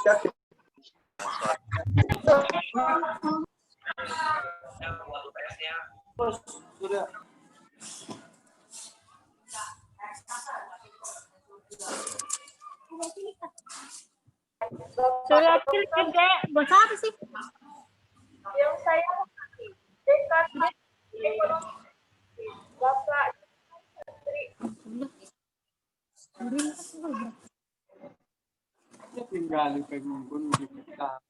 Sudah. Surat gede, buat apa sih? Yang saya dekat ekonomi Bapak Tinggal di Pegunungan di kita.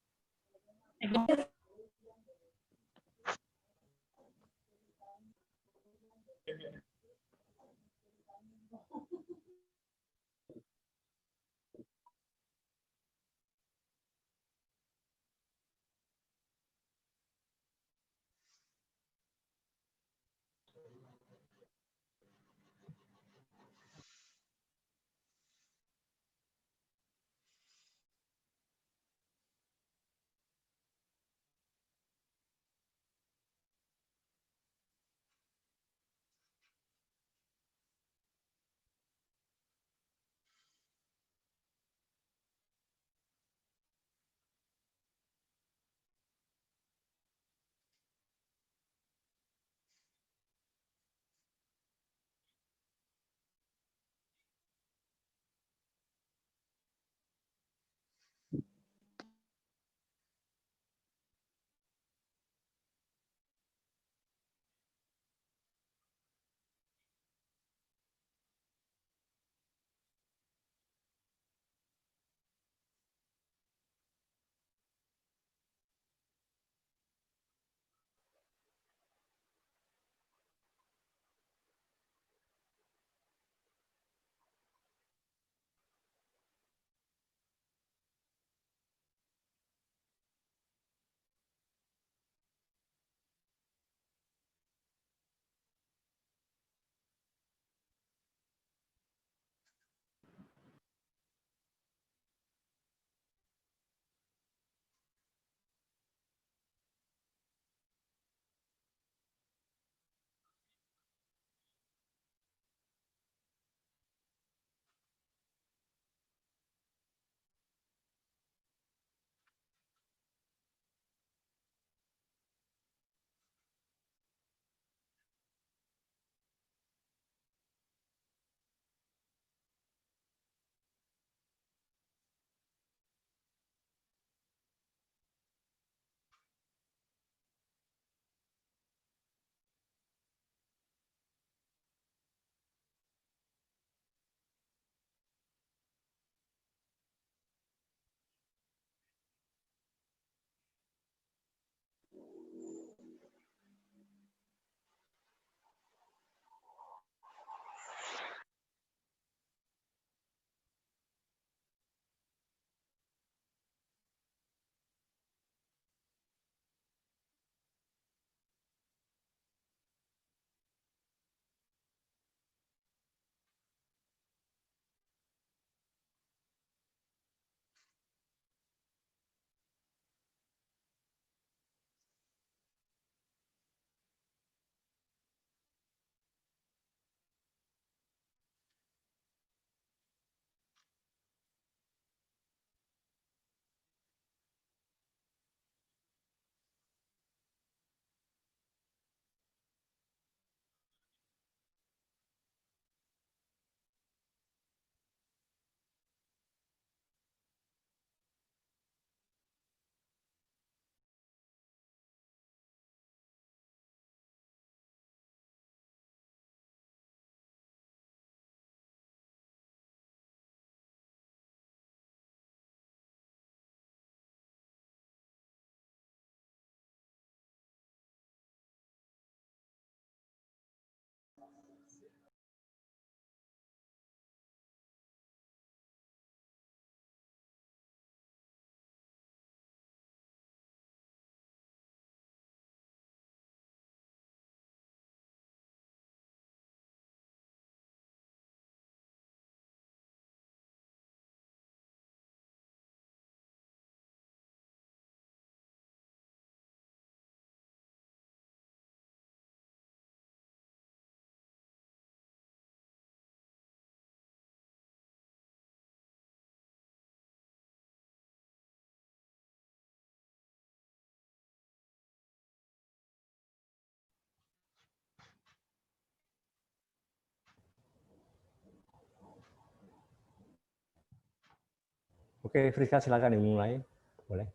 Oke, Friska silakan dimulai. Boleh.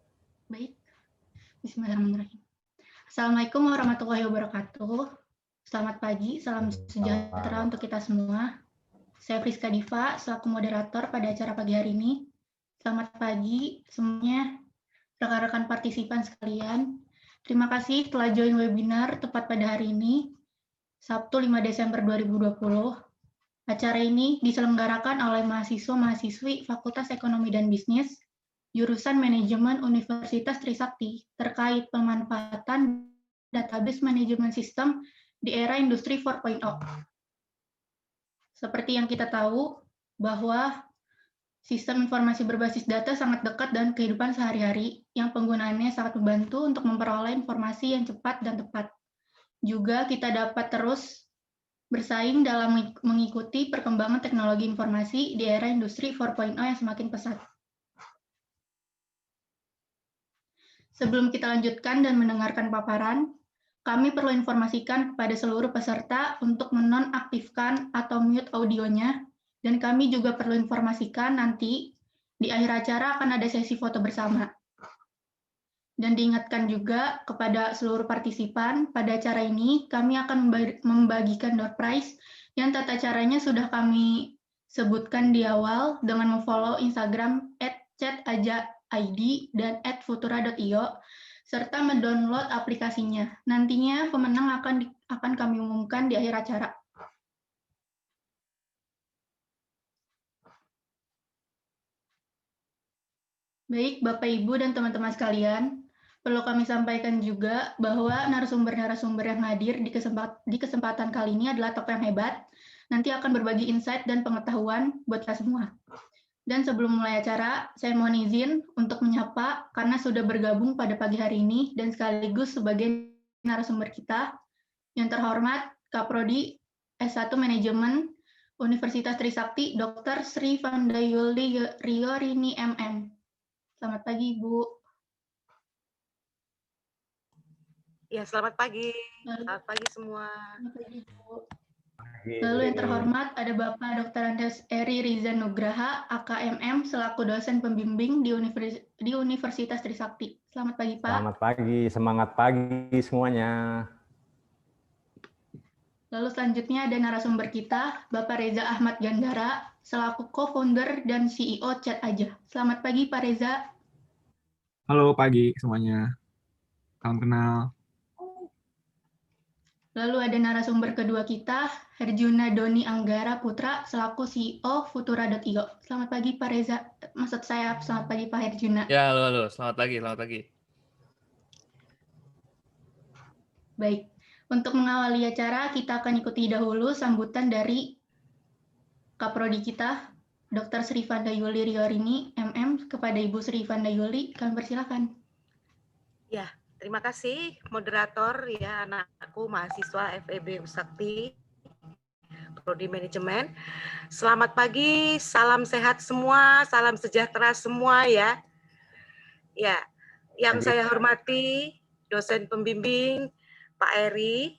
Baik. Bismillahirrahmanirrahim. Assalamualaikum warahmatullahi wabarakatuh. Selamat pagi, salam sejahtera untuk kita semua. Saya Friska Diva, selaku moderator pada acara pagi hari ini. Selamat pagi semuanya, rekan-rekan partisipan sekalian. Terima kasih telah join webinar tepat pada hari ini, Sabtu 5 Desember 2020. Acara ini diselenggarakan oleh mahasiswa-mahasiswi Fakultas Ekonomi dan Bisnis, jurusan Manajemen Universitas Trisakti, terkait pemanfaatan database manajemen sistem di era Industri 4.0. Seperti yang kita tahu, bahwa sistem informasi berbasis data sangat dekat dengan kehidupan sehari-hari, yang penggunaannya sangat membantu untuk memperoleh informasi yang cepat dan tepat. Juga kita dapat terus bersaing dalam mengikuti perkembangan teknologi informasi di era Industri 4.0 yang semakin pesat. Sebelum kita lanjutkan dan mendengarkan paparan, kami perlu informasikan kepada seluruh peserta untuk menonaktifkan atau mute audionya, dan kami juga perlu informasikan nanti di akhir acara akan ada sesi foto bersama. Dan diingatkan juga kepada seluruh partisipan, pada acara ini kami akan membagikan door prize yang tata caranya sudah kami sebutkan di awal dengan memfollow Instagram @chataja.id dan @futura.io, serta mendownload aplikasinya. Nantinya pemenang akan kami umumkan di akhir acara. Baik, Bapak, Ibu, dan teman-teman sekalian, perlu kami sampaikan juga bahwa narasumber-narasumber yang hadir di kesempatan kali ini adalah tokoh yang hebat, nanti akan berbagi insight dan pengetahuan buat kita semua. Dan sebelum mulai acara, saya mohon izin untuk menyapa karena sudah bergabung pada pagi hari ini dan sekaligus sebagai narasumber kita, yang terhormat Kaprodi S1 Manajemen Universitas Trisakti, Dr. Sri Vandayuli Riorini MM. Selamat pagi, Ibu. Ya, selamat pagi. Selamat pagi semua. Selamat pagi, Bu. Lalu yang terhormat ada Bapak Dr. Andes Eri Riza Nugraha, AKMM, selaku dosen pembimbing di Universitas Trisakti. Selamat pagi, Pak. Selamat pagi, semangat pagi semuanya. Lalu selanjutnya ada narasumber kita, Bapak Reza Ahmad Gandara, selaku co-founder dan CEO Chat Aja. Selamat pagi, Pak Reza. Halo pagi semuanya. Salam kenal. Lalu ada narasumber kedua kita, Herjuna Doni Anggara Putra, selaku CEO Futura.io. Selamat pagi, Pak Reza. Maksud saya, selamat pagi, Pak Herjuna. Ya, halo. Selamat pagi, selamat pagi. Baik, untuk mengawali acara, kita akan ikuti dahulu sambutan dari Kaprodi kita, Dr. Sri Vandayuli Riorini, MM, kepada Ibu Sri Vandayuli. Kami persilakan. Ya, terima kasih moderator ya, anakku mahasiswa FEB Usakti Prodi Manajemen. Selamat pagi, salam sehat semua, salam sejahtera semua ya. Ya, yang saya hormati dosen pembimbing Pak Eri,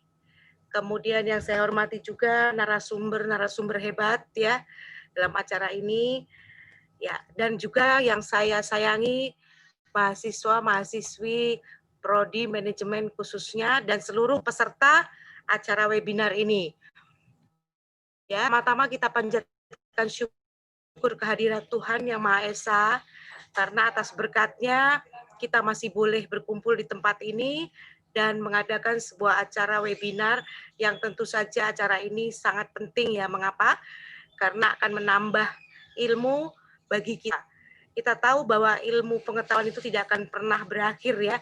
kemudian yang saya hormati juga narasumber hebat ya dalam acara ini. Ya, dan juga yang saya sayangi mahasiswa-mahasiswi Prodi Manajemen khususnya dan seluruh peserta acara webinar ini. Ya, pertama kita panjatkan syukur kehadirat Tuhan Yang Maha Esa karena atas berkat-Nya kita masih boleh berkumpul di tempat ini dan mengadakan sebuah acara webinar yang tentu saja acara ini sangat penting ya. Mengapa? Karena akan menambah ilmu bagi kita. Kita tahu bahwa ilmu pengetahuan itu tidak akan pernah berakhir ya.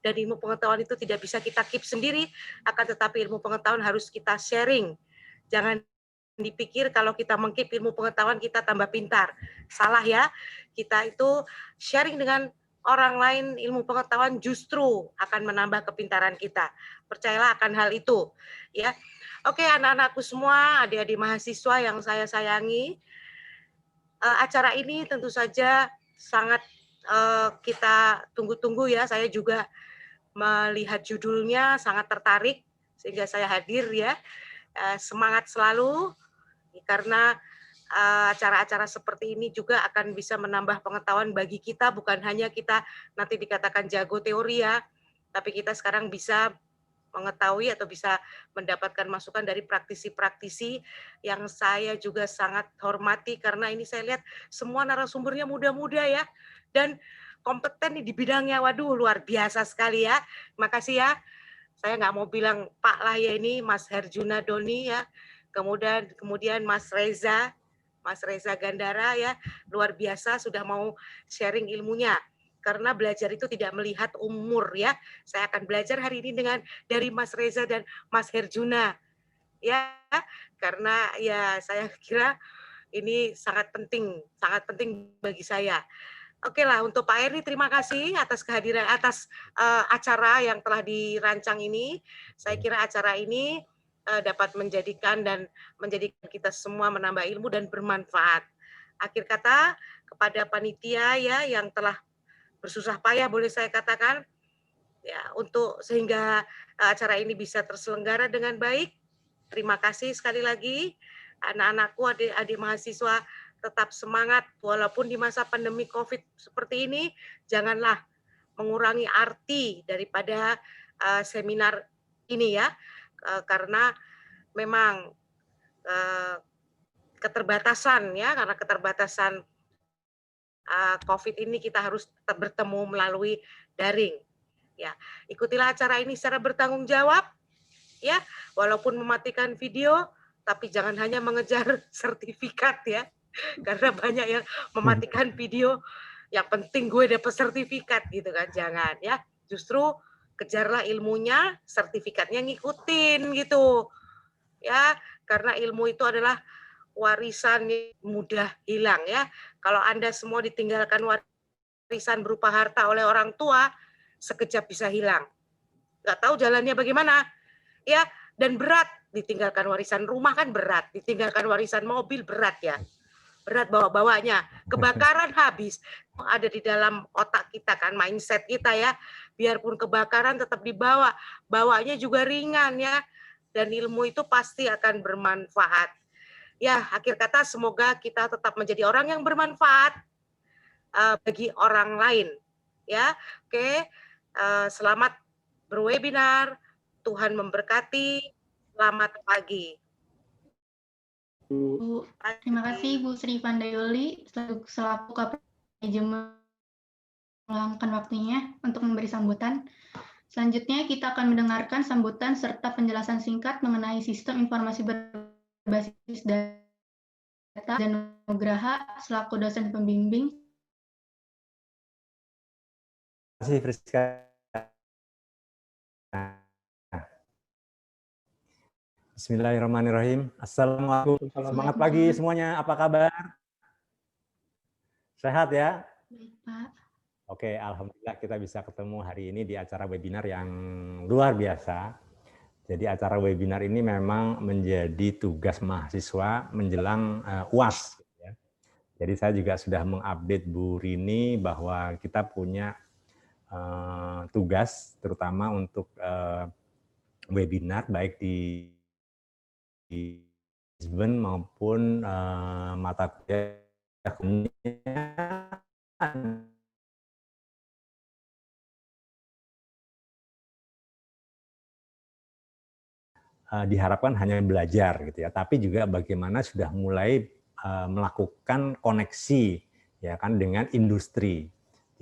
Dan ilmu pengetahuan itu tidak bisa kita keep sendiri, akan tetapi ilmu pengetahuan harus kita sharing. Jangan dipikir kalau kita mengkeep ilmu pengetahuan kita tambah pintar. Salah ya. Kita itu sharing dengan orang lain ilmu pengetahuan justru akan menambah kepintaran kita. Percayalah akan hal itu. Ya. Oke, anak-anakku semua, adik-adik mahasiswa yang saya sayangi, acara ini tentu saja sangat kita tunggu-tunggu ya. Saya juga melihat judulnya sangat tertarik sehingga saya hadir ya. Semangat selalu karena acara-acara seperti ini juga akan bisa menambah pengetahuan bagi kita, bukan hanya kita nanti dikatakan jago teori ya, tapi kita sekarang bisa mengetahui atau bisa mendapatkan masukan dari praktisi-praktisi yang saya juga sangat hormati, karena ini saya lihat semua narasumbernya muda-muda ya, dan kompeten di bidangnya. Waduh, luar biasa sekali ya. Makasih ya. Saya nggak mau bilang Pak lah ya, ini Mas Herjuna Doni ya, kemudian Mas Reza Gandara ya, luar biasa sudah mau sharing ilmunya. Karena belajar itu tidak melihat umur ya. Saya akan belajar hari ini dari Mas Reza dan Mas Herjuna ya, karena ya saya kira ini sangat penting bagi saya. Oke lah, untuk Pak Eri terima kasih atas kehadiran, atas acara yang telah dirancang ini. Saya kira acara ini dapat menjadikan kita semua menambah ilmu dan bermanfaat. Akhir kata kepada panitia ya yang telah bersusah payah, boleh saya katakan ya, untuk sehingga acara ini bisa terselenggara dengan baik. Terima kasih sekali lagi. Anak-anakku, adik-adik mahasiswa, tetap semangat walaupun di masa pandemi COVID seperti ini. Janganlah mengurangi arti daripada seminar ini ya, karena memang keterbatasan ya, karena keterbatasan COVID ini kita harus tetap bertemu melalui daring. Ya, ikutilah acara ini secara bertanggung jawab, ya, walaupun mematikan video, tapi jangan hanya mengejar sertifikat ya, karena banyak yang mematikan video. Yang penting gue dapat sertifikat gitu kan, jangan ya. Justru kejarlah ilmunya, sertifikatnya ngikutin gitu, ya, karena ilmu itu adalah warisan yang mudah hilang ya. Kalau Anda semua ditinggalkan warisan berupa harta oleh orang tua, sekejap bisa hilang. Nggak tahu jalannya bagaimana. Ya, dan berat. Ditinggalkan warisan rumah kan berat. Ditinggalkan warisan mobil berat ya. Berat bawa-bawanya. Kebakaran habis. Ada di dalam otak kita kan, mindset kita ya. Biarpun kebakaran tetap dibawa. Bawanya juga ringan ya. Dan ilmu itu pasti akan bermanfaat. Ya, akhir kata semoga kita tetap menjadi orang yang bermanfaat bagi orang lain. Ya, oke. Selamat berwebinar. Tuhan memberkati. Selamat pagi. Bu, terima kasih Bu Sri Vandayoli selaku KPI manajemen meluangkan waktunya untuk memberi sambutan. Selanjutnya kita akan mendengarkan sambutan serta penjelasan singkat mengenai sistem informasi berbasis data dan Nugraha selaku dosen pembimbing. Terima kasih Friska. Bismillahirrahmanirrahim. Assalamualaikum. Semangat pagi semuanya. Apa kabar? Sehat ya? Baik, Pak. Oke, alhamdulillah kita bisa ketemu hari ini di acara webinar yang luar biasa. Jadi acara webinar ini memang menjadi tugas mahasiswa menjelang UAS. Jadi saya juga sudah mengupdate Bu Rini bahwa kita punya tugas terutama untuk webinar baik di Brisbane maupun mata kuliah diharapkan hanya belajar gitu ya, tapi juga bagaimana sudah mulai melakukan koneksi ya kan dengan industri.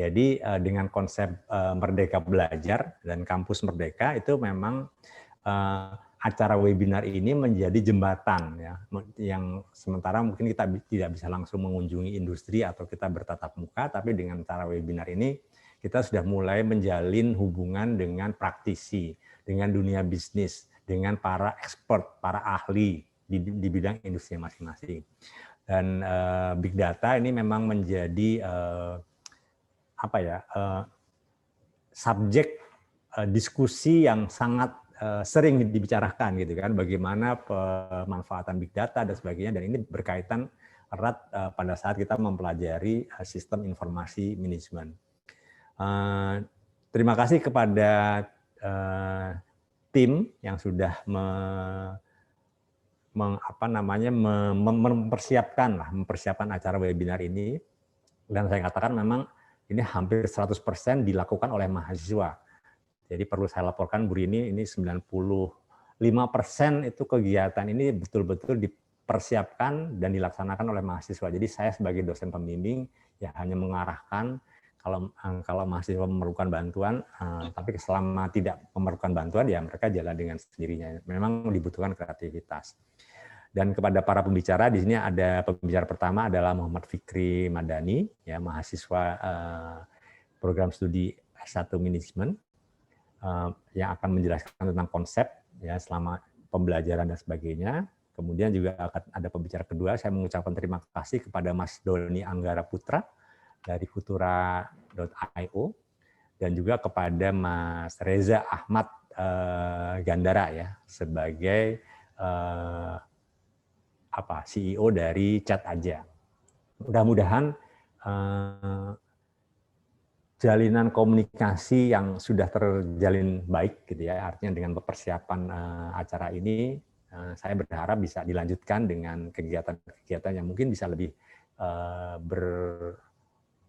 Jadi dengan konsep Merdeka Belajar dan Kampus Merdeka itu memang acara webinar ini menjadi jembatan ya, yang sementara mungkin kita tidak bisa langsung mengunjungi industri atau kita bertatap muka, tapi dengan cara webinar ini kita sudah mulai menjalin hubungan dengan praktisi, dengan dunia bisnis, dengan para expert, para ahli di bidang industri masing-masing. Dan big data ini memang menjadi subjek diskusi yang sangat sering dibicarakan gitu kan, bagaimana pemanfaatan big data dan sebagainya, dan ini berkaitan erat pada saat kita mempelajari sistem informasi manajemen. Terima kasih kepada tim yang sudah mempersiapkan acara webinar ini. Dan saya katakan memang ini hampir 100% dilakukan oleh mahasiswa. Jadi perlu saya laporkan Bu Rini, ini 95% itu kegiatan ini betul-betul dipersiapkan dan dilaksanakan oleh mahasiswa. Jadi saya sebagai dosen pembimbing ya hanya mengarahkan kalau mahasiswa memerlukan bantuan, tapi selama tidak memerlukan bantuan ya mereka jalan dengan sendirinya. Memang dibutuhkan kreativitas. Dan kepada para pembicara di sini ada pembicara pertama adalah Muhammad Fikri Madani, ya mahasiswa program studi S1 Manajemen yang akan menjelaskan tentang konsep ya selama pembelajaran dan sebagainya. Kemudian juga akan ada pembicara kedua, saya mengucapkan terima kasih kepada Mas Doni Anggara Putra dari Futura.io dan juga kepada Mas Reza Ahmad Gandara ya sebagai CEO dari Chat Aja. Mudah-mudahan jalinan komunikasi yang sudah terjalin baik gitu ya, artinya dengan persiapan acara ini saya berharap bisa dilanjutkan dengan kegiatan-kegiatan yang mungkin bisa lebih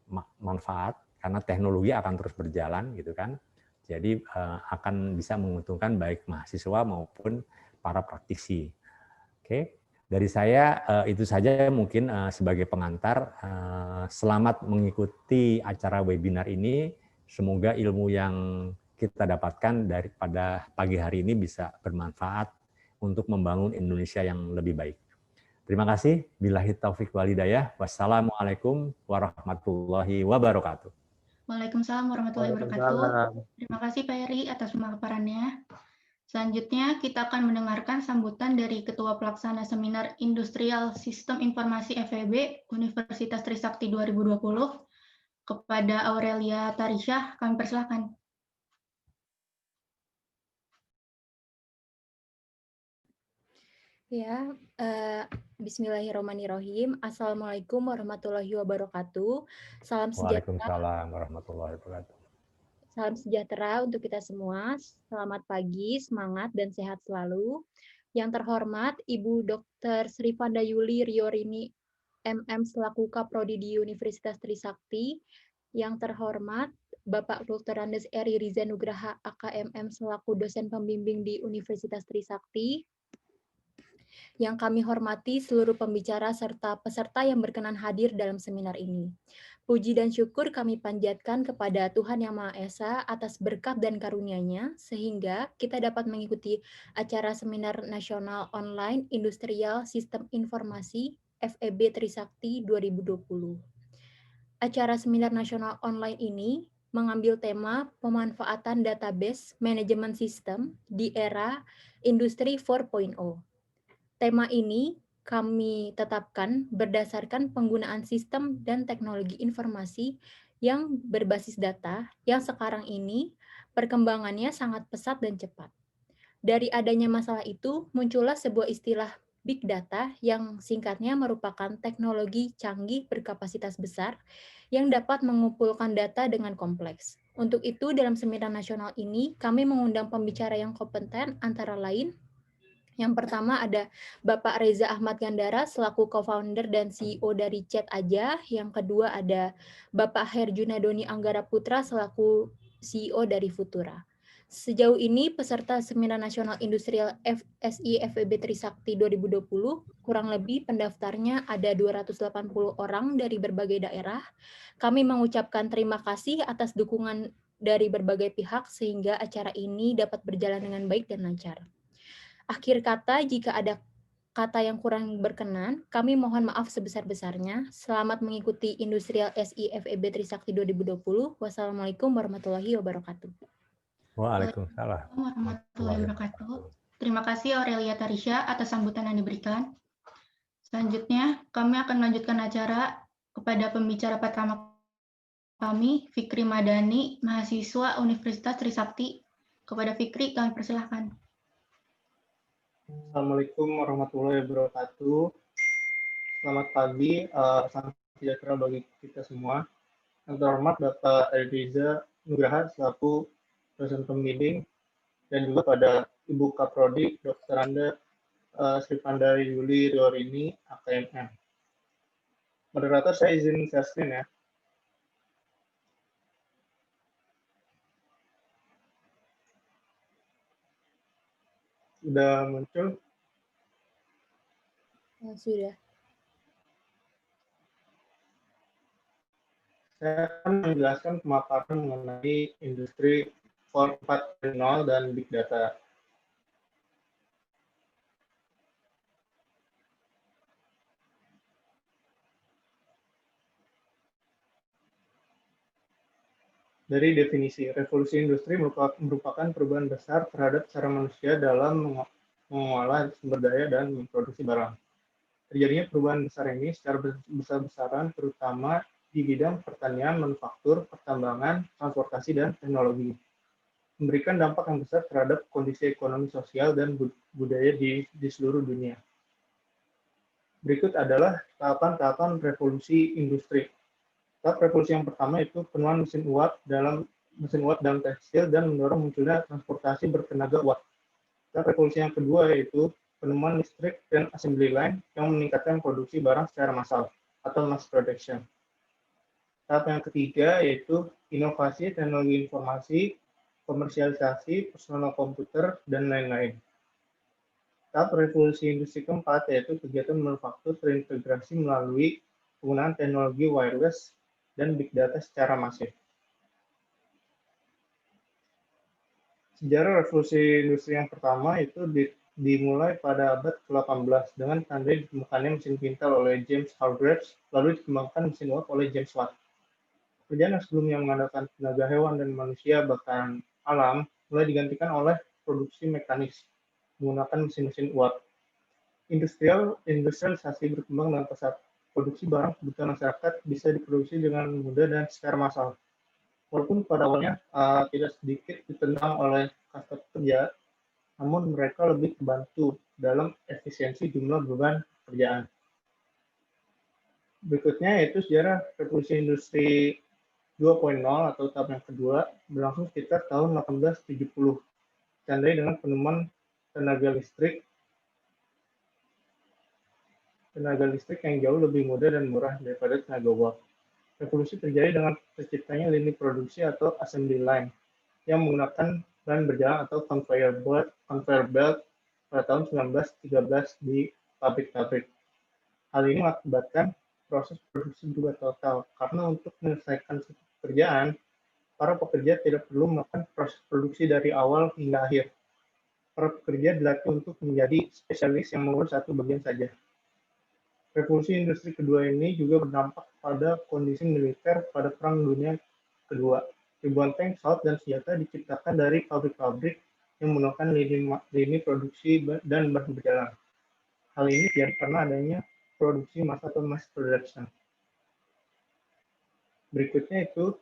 bermanfaat karena teknologi akan terus berjalan gitu kan. Jadi akan bisa menguntungkan baik mahasiswa maupun para praktisi. Oke. Dari saya itu saja mungkin sebagai pengantar. Selamat mengikuti acara webinar ini. Semoga ilmu yang kita dapatkan daripada pagi hari ini bisa bermanfaat untuk membangun Indonesia yang lebih baik. Terima kasih. Billahi taufik wal hidayah. Wassalamualaikum warahmatullahi wabarakatuh. Waalaikumsalam warahmatullahi wabarakatuh. Terima kasih Pak Heri atas pemaparannya. Selanjutnya, kita akan mendengarkan sambutan dari Ketua Pelaksana Seminar Industrial Sistem Informasi FEB Universitas Trisakti 2020 kepada Aurelia Tarisha. Kami persilahkan. Ya, Bismillahirrahmanirrahim. Assalamualaikum warahmatullahi wabarakatuh. Salam sejahtera. Waalaikumsalam warahmatullahi wabarakatuh. Salam sejahtera untuk kita semua. Selamat pagi, semangat, dan sehat selalu. Yang terhormat, Ibu Dr. Sri Vanda Yuli Riorini, MM selaku Kaprodi di Universitas Trisakti. Yang terhormat, Bapak Dr. Andes Eri Riza Nugraha, AKMM selaku dosen pembimbing di Universitas Trisakti. Yang kami hormati seluruh pembicara serta peserta yang berkenan hadir dalam seminar ini. Puji dan syukur kami panjatkan kepada Tuhan Yang Maha Esa atas berkat dan karunia-Nya, sehingga kita dapat mengikuti acara Seminar Nasional Online Industrial Sistem Informasi FEB Trisakti 2020. Acara Seminar Nasional Online ini mengambil tema pemanfaatan database manajemen sistem di era Industri 4.0. Tema ini kami tetapkan berdasarkan penggunaan sistem dan teknologi informasi yang berbasis data yang sekarang ini perkembangannya sangat pesat dan cepat. Dari adanya masalah itu, muncullah sebuah istilah Big Data yang singkatnya merupakan teknologi canggih berkapasitas besar yang dapat mengumpulkan data dengan kompleks. Untuk itu, dalam seminar nasional ini, kami mengundang pembicara yang kompeten antara lain yang pertama ada Bapak Reza Ahmad Gandara selaku co-founder dan CEO dari Chat Aja. Yang kedua ada Bapak Herjuna Doni Anggara Putra selaku CEO dari Futura. Sejauh ini peserta Seminar Nasional Industrial FSI FEB Trisakti 2020 kurang lebih pendaftarnya ada 280 orang dari berbagai daerah. Kami mengucapkan terima kasih atas dukungan dari berbagai pihak sehingga acara ini dapat berjalan dengan baik dan lancar. Akhir kata, jika ada kata yang kurang berkenan, kami mohon maaf sebesar-besarnya. Selamat mengikuti Industrial SI FEB Trisakti 2020. Wassalamualaikum warahmatullahi wabarakatuh. Waalaikumsalam warahmatullahi wabarakatuh. Terima kasih Aurelia Tarisha atas sambutan yang diberikan. Selanjutnya, kami akan melanjutkan acara kepada pembicara pertama kami, Fikri Madani, mahasiswa Universitas Trisakti. Kepada Fikri, kami persilahkan. Assalamualaikum warahmatullahi wabarakatuh. Selamat pagi, salam sejahtera bagi kita semua. Yang terhormat Bapak Riza Nugraha selaku dosen pembimbing dan juga pada Ibu Kaprodi Dr. Anda Srivanda Yuli Riorini, AKMM. Moderator, saya izin share screen ya. Sudah muncul? Sudah. Saya akan menjelaskan pemaparan mengenai industri 4.0 dan Big Data. Dari definisi, revolusi industri merupakan perubahan besar terhadap cara manusia dalam mengolah sumber daya dan memproduksi barang. Terjadinya perubahan besar ini secara besar-besaran terutama di bidang pertanian, manufaktur, pertambangan, transportasi, dan teknologi. Memberikan dampak yang besar terhadap kondisi ekonomi sosial dan budaya di seluruh dunia. Berikut adalah tahapan-tahapan revolusi industri. Tahap revolusi yang pertama itu penemuan mesin uap dalam tekstil dan mendorong munculnya transportasi bertenaga uap. Tahap revolusi yang kedua yaitu penemuan listrik dan assembly line yang meningkatkan produksi barang secara massal atau mass production. Tahap yang ketiga yaitu inovasi teknologi informasi, komersialisasi, personal komputer, dan lain-lain. Tahap revolusi industri keempat yaitu kegiatan manufaktur terintegrasi melalui penggunaan teknologi wireless dan big data secara masif. Sejarah revolusi industri yang pertama itu dimulai pada abad ke-18 dengan tanda ditemukannya mesin pintar oleh James Hargreaves, lalu dikembangkan mesin uap oleh James Watt. Pekerjaan yang sebelumnya mengandalkan tenaga hewan dan manusia bahkan alam mulai digantikan oleh produksi mekanis menggunakan mesin-mesin uap. Industrialisasi berkembang dengan pesat. Produksi barang kebutuhan masyarakat bisa diproduksi dengan mudah dan secara massal. Walaupun pada awalnya tidak sedikit ditentang oleh kasta pekerja, namun mereka lebih terbantu dalam efisiensi jumlah beban pekerjaan. Berikutnya yaitu sejarah revolusi industri 2.0 atau tahap yang kedua berlangsung sekitar tahun 1870, ditandai dengan penemuan tenaga listrik yang jauh lebih mudah dan murah daripada tenaga uap. Revolusi terjadi dengan terciptanya lini produksi atau assembly line yang menggunakan bahan berjalan atau conveyor belt pada tahun 1913 di pabrik-pabrik. Hal ini mengakibatkan proses produksi berubah total karena untuk menyelesaikan satu pekerjaan, para pekerja tidak perlu melakukan proses produksi dari awal hingga akhir. Para pekerja dilatih untuk menjadi spesialis yang mengurus satu bagian saja. Revolusi industri kedua ini juga berdampak pada kondisi militer pada Perang Dunia Kedua. Ribuan tank, pesawat, dan senjata diciptakan dari pabrik-pabrik yang menggunakan lini produksi dan bahan berjalan. Hal ini karena adanya produksi massa atau mass production. Berikutnya itu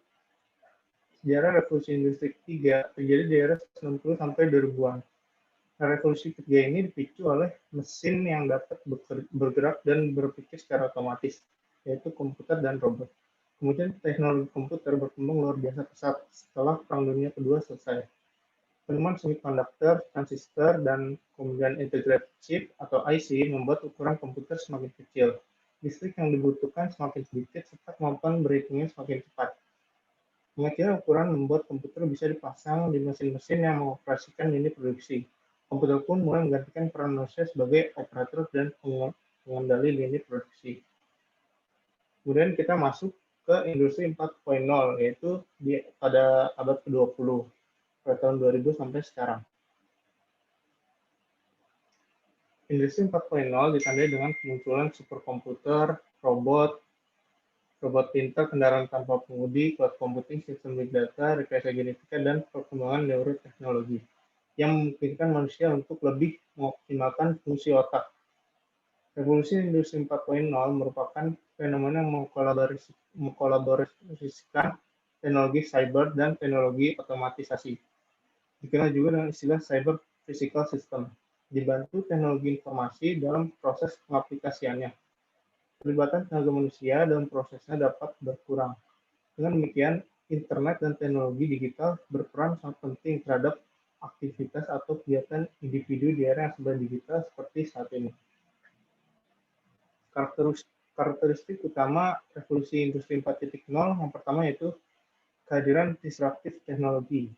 sejarah revolusi industri ketiga terjadi di era 90 sampai 2000-an. Revolusi ketiga ini dipicu oleh mesin yang dapat bergerak dan berpikir secara otomatis, yaitu komputer dan robot. Kemudian teknologi komputer berkembang luar biasa pesat setelah Perang Dunia Kedua selesai. Penemuan semikonduktor, transistor, dan kemudian integrated chip atau IC membuat ukuran komputer semakin kecil. Listrik yang dibutuhkan semakin sedikit serta kemampuan berhitungnya semakin cepat. Pengecilan ukuran membuat komputer bisa dipasang di mesin-mesin yang mengoperasikan lini produksi. Komputer pun mulai menggantikan peran manusia sebagai operator dan pengendali lini produksi. Kemudian kita masuk ke industri 4.0, yaitu pada abad ke-20, pada tahun 2000 sampai sekarang. Industri 4.0 ditandai dengan kemunculan superkomputer, robot pintar, kendaraan tanpa pengemudi, cloud computing, sistem big data, rekayasa genetika, dan perkembangan neuroteknologi yang memungkinkan manusia untuk lebih mengoptimalkan fungsi otak. Revolusi industri 4.0 merupakan fenomena yang mengkolaborasikan teknologi cyber dan teknologi otomatisasi. Dikenal juga dengan istilah cyber physical system, dibantu teknologi informasi dalam proses pengaplikasiannya. Pelibatan tenaga manusia dalam prosesnya dapat berkurang. Dengan demikian, internet dan teknologi digital berperan sangat penting terhadap aktivitas atau kegiatan individu di era yang serba digital seperti saat ini. Karakteristik utama revolusi industri 4.0 yang pertama yaitu kehadiran disruptif teknologi.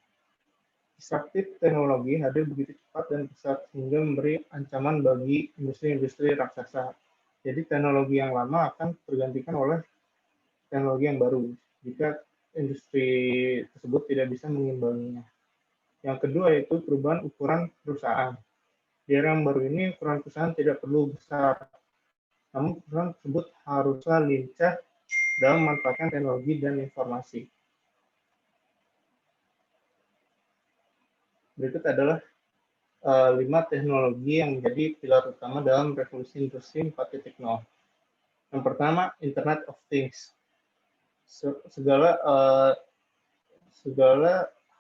Disruptif teknologi hadir begitu cepat dan besar sehingga memberi ancaman bagi industri-industri raksasa. Jadi teknologi yang lama akan tergantikan oleh teknologi yang baru jika industri tersebut tidak bisa mengimbanginya. Yang kedua yaitu perubahan ukuran perusahaan. Di era yang baru ini ukuran perusahaan tidak perlu besar, namun perusahaan tersebut haruslah lincah dalam memanfaatkan teknologi dan informasi. Berikut adalah 5 teknologi yang menjadi pilar utama dalam revolusi industri 4.0. Yang pertama, Internet of Things. Segala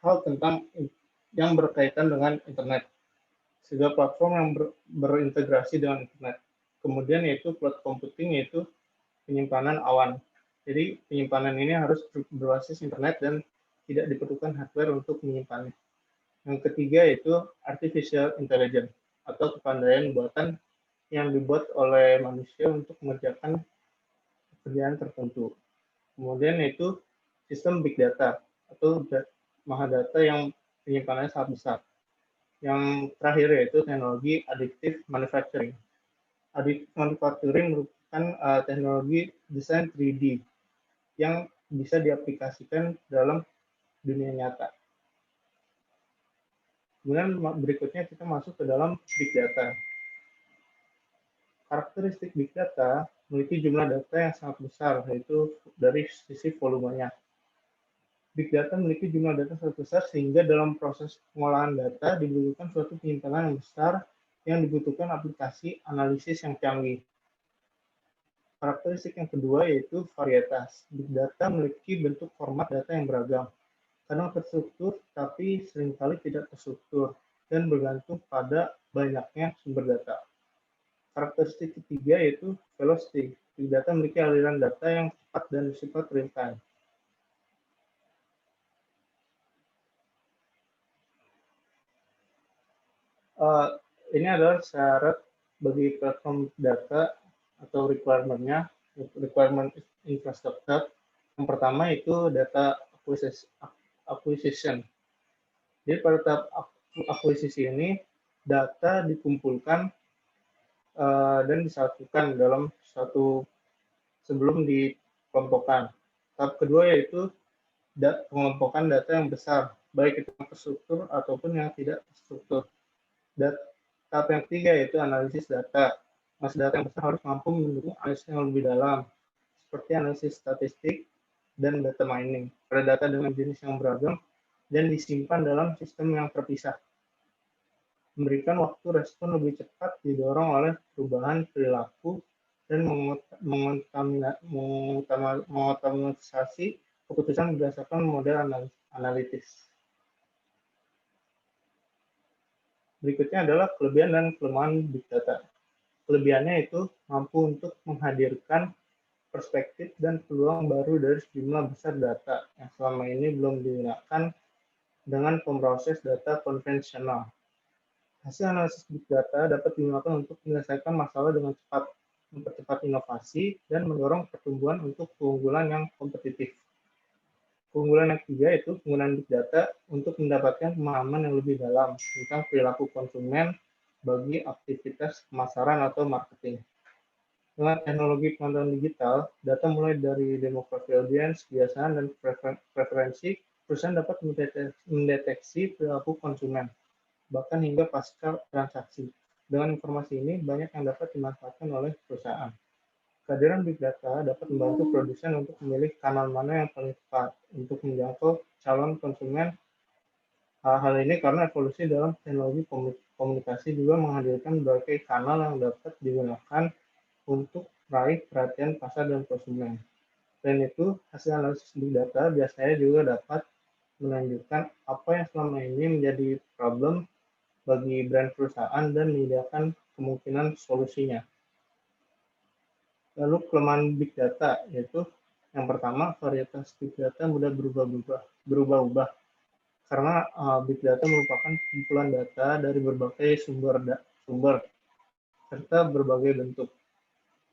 hal tentang yang berkaitan dengan internet. Segala platform yang berintegrasi dengan internet. Kemudian yaitu cloud computing, yaitu penyimpanan awan. Jadi penyimpanan ini harus berbasis internet dan tidak diperlukan hardware untuk menyimpannya. Yang ketiga yaitu artificial intelligence atau kepandaian buatan yang dibuat oleh manusia untuk mengerjakan pekerjaan tertentu. Kemudian yaitu sistem big data atau mahadata yang penyimpanannya sangat besar. Yang terakhir yaitu teknologi additive manufacturing. Additive manufacturing merupakan teknologi desain 3D yang bisa diaplikasikan dalam dunia nyata. Kemudian berikutnya kita masuk ke dalam big data. Karakteristik big data memiliki jumlah data yang sangat besar, yaitu dari sisi volumenya. Big data memiliki jumlah data sangat besar sehingga dalam proses pengolahan data dibutuhkan suatu penyimpanan yang besar yang dibutuhkan aplikasi analisis yang canggih. Karakteristik yang kedua yaitu varietas. Big data memiliki bentuk format data yang beragam. Kadang terstruktur, tapi seringkali tidak terstruktur, dan bergantung pada banyaknya sumber data. Karakteristik ketiga yaitu velocity. Big data memiliki aliran data yang cepat dan bersifat real-time. Ini adalah syarat bagi platform data atau requirement-nya, requirement infrastructure. Yang pertama itu data acquisition. Jadi pada tahap akuisisi ini, data dikumpulkan dan disatukan dalam suatu sebelum dikelompokkan. Tahap kedua yaitu pengelompokan data yang besar, baik itu yang terstruktur ataupun yang tidak terstruktur. Tahap yang ketiga yaitu analisis data. Analisis data yang besar harus mampu mendukung analisis yang lebih dalam, seperti analisis statistik dan data mining pada data dengan jenis yang beragam dan disimpan dalam sistem yang terpisah. Memberikan waktu respon lebih cepat didorong oleh perubahan perilaku dan mengotomatisasi keputusan berdasarkan model analitis. Berikutnya adalah kelebihan dan kelemahan big data. Kelebihannya itu mampu untuk menghadirkan perspektif dan peluang baru dari sejumlah besar data yang selama ini belum digunakan dengan pemroses data konvensional. Hasil analisis big data dapat digunakan untuk menyelesaikan masalah dengan cepat, mempercepat inovasi, dan mendorong pertumbuhan untuk keunggulan yang kompetitif. Keunggulan yang ketiga yaitu penggunaan big data untuk mendapatkan pemahaman yang lebih dalam tentang perilaku konsumen bagi aktivitas pemasaran atau marketing. Dengan teknologi pemantauan digital, data mulai dari demografi audiens, kebiasaan, dan preferensi, perusahaan dapat mendeteksi perilaku konsumen, bahkan hingga pasca transaksi. Dengan informasi ini, banyak yang dapat dimanfaatkan oleh perusahaan. Kehadiran big data dapat membantu produsen untuk memilih kanal mana yang paling tepat untuk menjangkau calon konsumen. Hal ini karena evolusi dalam teknologi komunikasi juga menghadirkan berbagai kanal yang dapat digunakan untuk meraih perhatian pasar dan konsumen. Selain itu, hasil analisis big data biasanya juga dapat menunjukkan apa yang selama ini menjadi problem bagi brand perusahaan dan menyediakan kemungkinan solusinya. Lalu kelemahan big data yaitu yang pertama, varietas big data mudah berubah-ubah. karena big data merupakan kumpulan data dari berbagai sumber serta berbagai bentuk.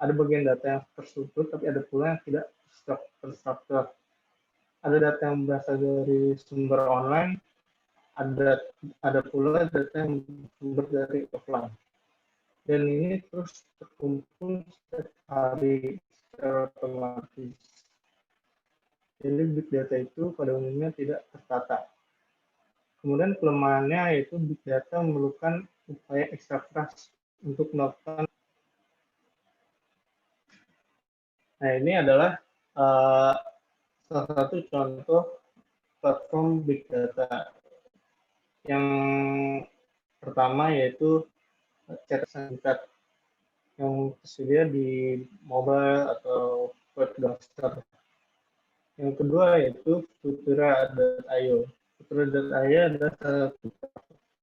Ada bagian data yang terstruktur, tapi ada pula yang tidak terstruktur. Ada data yang berasal dari sumber online, ada pula data yang sumber dari offline. Dan ini terus terkumpul setiap hari secara otomatis. Jadi big data itu pada umumnya tidak tertata. Kemudian kelemahannya yaitu big data memerlukan upaya ekstra keras untuk melakukan. Nah, ini adalah salah satu contoh platform big data. Yang pertama yaitu chat singkat yang tersedia di mobile atau web browser. Yang kedua yaitu Futura.io. Futura.io adalah satu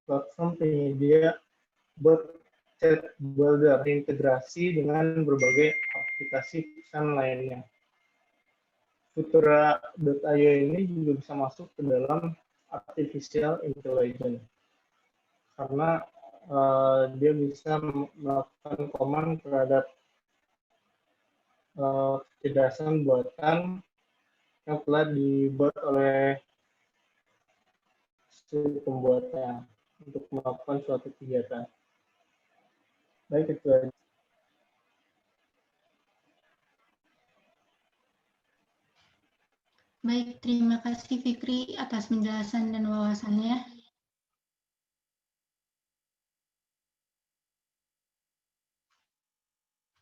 platform penyedia bot chat builder integrasi dengan berbagai aplikasi pesan lainnya. Futura.io ini juga bisa masuk ke dalam artificial intelligence karena dia bisa melakukan command terhadap kecerdasan buatan yang telah dibuat oleh si pembuatnya untuk melakukan suatu kegiatan. Baik, itu aja. Baik, terima kasih Fikri atas penjelasan dan wawasannya.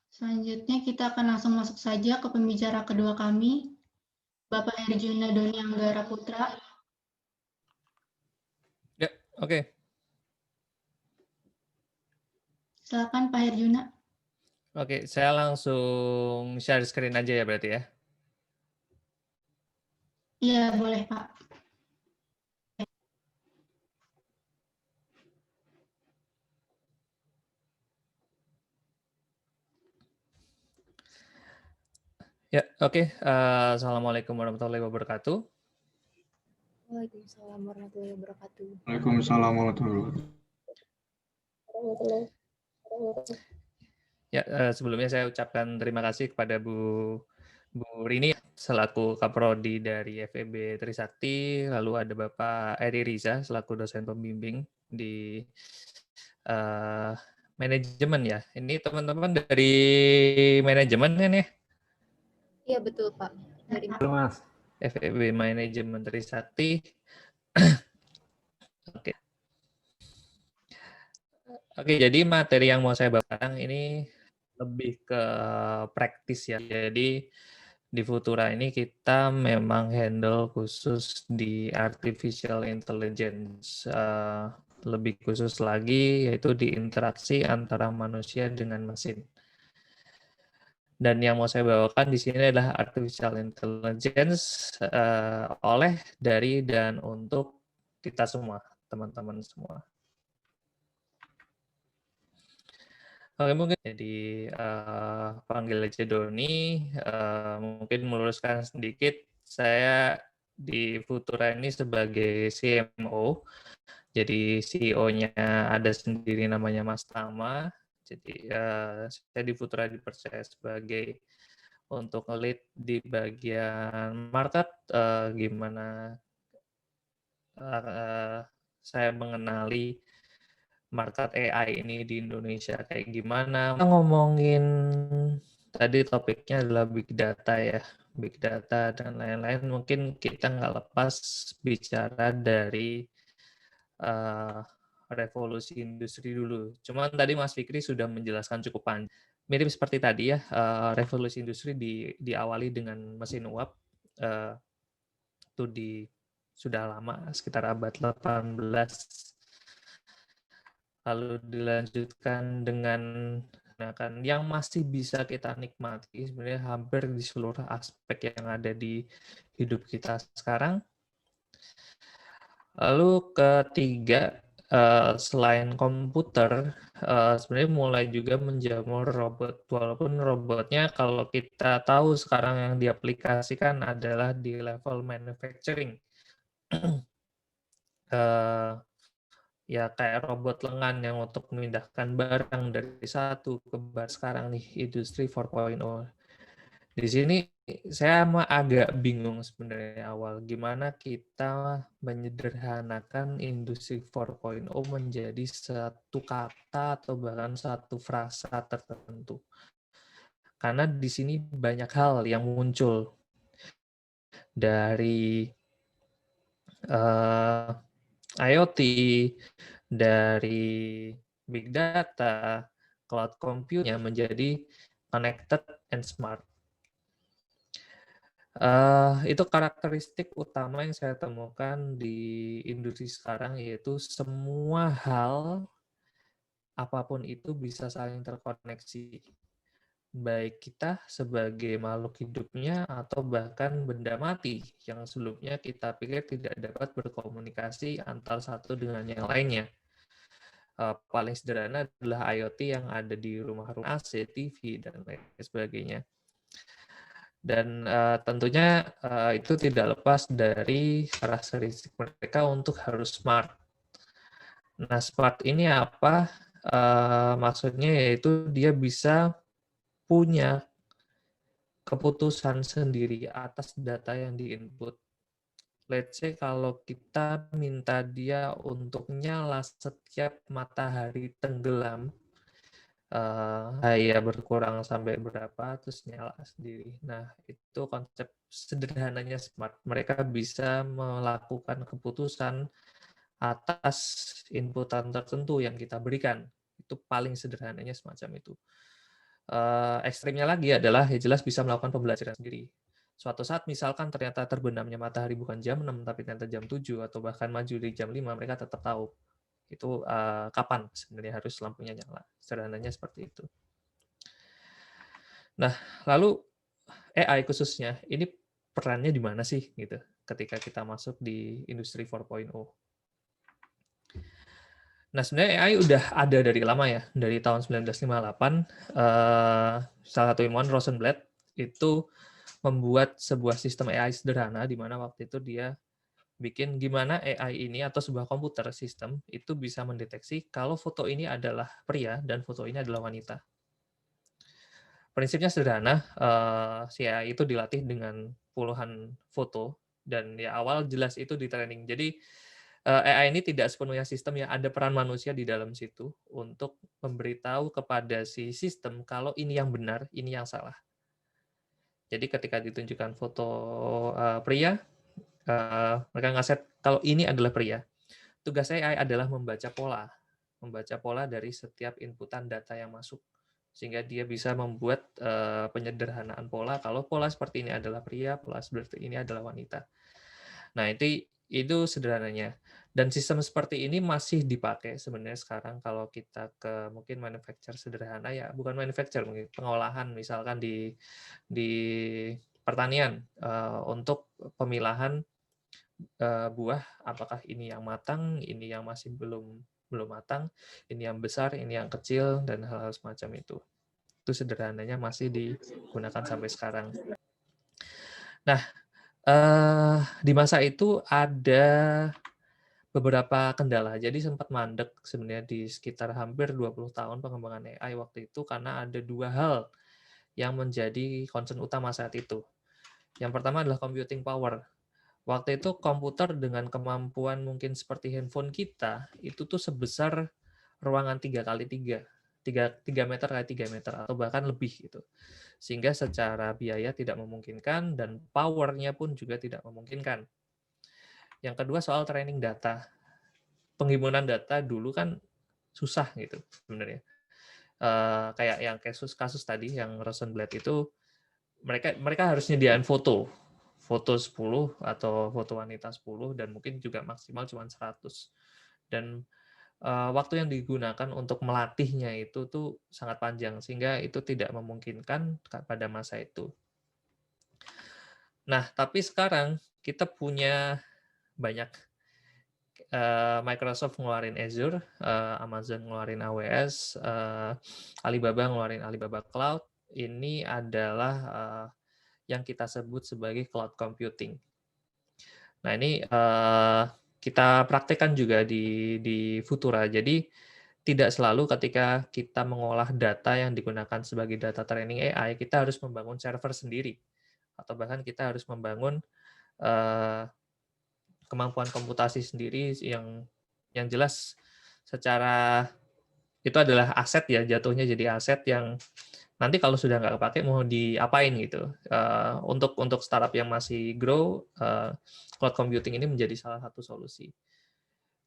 Selanjutnya kita akan langsung masuk saja ke pembicara kedua kami, Bapak Herjuna Doni Anggara Putra. Ya, oke. Silakan Pak Herjuna. Oke, saya langsung share screen aja ya berarti ya. Iya, boleh Pak. Ya, oke. Assalamualaikum warahmatullahi wabarakatuh. Waalaikumsalam warahmatullahi wabarakatuh. Waalaikumsalam warahmatullahi wabarakatuh. Ya, sebelumnya saya ucapkan terima kasih kepada Bu Rini selaku Kaprodi dari FEB Trisakti, lalu ada Bapak Eri Riza selaku dosen pembimbing di manajemen ya. Ini teman-teman dari manajemen kan ya? Iya betul Pak. Dari Mas. FEB Manajemen Trisakti. Oke. Oke, jadi materi yang mau saya bahas ini lebih ke praktis ya. Jadi di Futura ini kita memang handle khusus di artificial intelligence. Lebih khusus lagi yaitu di interaksi antara manusia dengan mesin. Dan yang mau saya bawakan di sini adalah artificial intelligence oleh, dari, dan untuk kita semua, teman-teman semua. Oke, mungkin jadi panggil aja Doni, mungkin meluruskan sedikit, saya di Futura ini sebagai CMO, jadi CEO-nya ada sendiri namanya Mas Tama, jadi saya di Futura dipercaya sebagai untuk nge-lead di bagian market, gimana saya mengenali market AI ini di Indonesia kayak gimana. Kita ngomongin tadi topiknya adalah big data ya, big data dan lain-lain. Mungkin kita nggak lepas bicara dari revolusi industri dulu. Cuman tadi Mas Fikri sudah menjelaskan cukup panjang. Mirip seperti tadi ya, revolusi industri diawali dengan mesin uap. Itu sudah lama, sekitar abad 18. Lalu dilanjutkan dengan yang masih bisa kita nikmati sebenarnya hampir di seluruh aspek yang ada di hidup kita sekarang. Lalu ketiga, selain komputer, sebenarnya mulai juga menjamur robot. Walaupun robotnya kalau kita tahu sekarang yang diaplikasikan adalah di level manufacturing. ya kayak robot lengan yang untuk memindahkan barang dari satu ke bar sekarang nih, industri 4.0. Di sini saya agak bingung sebenarnya awal gimana kita menyederhanakan industri 4.0 menjadi satu kata atau bahkan satu frasa tertentu. Karena di sini banyak hal yang muncul dari IoT, dari big data, cloud computing menjadi connected and smart. Itu karakteristik utama yang saya temukan di industri sekarang, yaitu semua hal apapun itu bisa saling terkoneksi. Baik kita sebagai makhluk hidupnya atau bahkan benda mati yang sebelumnya kita pikir tidak dapat berkomunikasi antar satu dengan yang lainnya. Paling sederhana adalah IoT yang ada di rumah-rumah AC, TV, dan lain sebagainya. Dan tentunya itu tidak lepas dari karakteristik mereka untuk harus smart. Nah, smart ini apa? Maksudnya yaitu dia bisa punya keputusan sendiri atas data yang di-input. Let's say kalau kita minta dia untuk nyala setiap matahari tenggelam, cahaya berkurang sampai berapa, terus nyala sendiri. Nah, itu konsep sederhananya smart. Mereka bisa melakukan keputusan atas inputan tertentu yang kita berikan. Itu paling sederhananya semacam itu. Ekstrimnya lagi adalah ya jelas bisa melakukan pembelajaran sendiri. Suatu saat misalkan ternyata terbenamnya matahari bukan jam 6 tapi ternyata jam 7 atau bahkan maju di jam 5, mereka tetap tahu itu kapan sebenarnya harus lampunya nyala. Sederhananya seperti itu. Nah, lalu AI khususnya ini perannya di mana sih gitu ketika kita masuk di industri 4.0. Nah, sebenarnya AI udah ada dari lama ya, dari tahun 1958. Salah satu ilmuwan Rosenblatt itu membuat sebuah sistem AI sederhana di mana waktu itu dia bikin gimana AI ini atau sebuah komputer sistem itu bisa mendeteksi kalau foto ini adalah pria dan foto ini adalah wanita. Prinsipnya sederhana, si AI itu dilatih dengan puluhan foto dan ya awal jelas itu di training. Jadi AI ini tidak sepenuhnya sistem, ya ada peran manusia di dalam situ untuk memberitahu kepada si sistem kalau ini yang benar, ini yang salah. Jadi ketika ditunjukkan foto pria, mereka ngeset kalau ini adalah pria. Tugas AI adalah membaca pola dari setiap inputan data yang masuk, sehingga dia bisa membuat penyederhanaan pola. Kalau pola seperti ini adalah pria, pola seperti ini adalah wanita. Nah, itu sederhananya. Dan sistem seperti ini masih dipakai sebenarnya sekarang kalau kita ke mungkin manufacture sederhana, ya bukan manufacture, mungkin pengolahan misalkan di pertanian untuk pemilahan buah, apakah ini yang matang, ini yang masih belum matang, ini yang besar, ini yang kecil, dan hal-hal semacam itu. Itu sederhananya masih digunakan sampai sekarang. Nah, di masa itu ada beberapa kendala. Jadi sempat mandek sebenarnya di sekitar hampir 20 tahun pengembangan AI waktu itu karena ada dua hal yang menjadi concern utama saat itu. Yang pertama adalah computing power. Waktu itu komputer dengan kemampuan mungkin seperti handphone kita, itu tuh sebesar ruangan 3x3, 3 meter x 3 meter, atau bahkan lebih gitu. Sehingga secara biaya tidak memungkinkan dan powernya pun juga tidak memungkinkan. Yang kedua soal training data. Penghimpunan data dulu kan susah gitu sebenarnya. Kayak yang kasus tadi yang Rosenblatt itu, mereka harus nyediain foto 10 atau foto wanita 10 dan mungkin juga maksimal cuma 100. Dan waktu yang digunakan untuk melatihnya itu tuh sangat panjang sehingga itu tidak memungkinkan pada masa itu. Nah, tapi sekarang kita punya banyak, Microsoft ngeluarin Azure, Amazon ngeluarin AWS, Alibaba ngeluarin Alibaba Cloud. Ini adalah yang kita sebut sebagai cloud computing. Nah, ini kita praktekkan juga di Futura. Jadi tidak selalu ketika kita mengolah data yang digunakan sebagai data training AI, kita harus membangun server sendiri. Atau bahkan kita harus membangun kemampuan komputasi sendiri yang jelas secara itu adalah aset ya, jatuhnya jadi aset yang nanti kalau sudah nggak kepake mau diapain gitu. Untuk startup yang masih grow, cloud computing ini menjadi salah satu solusi.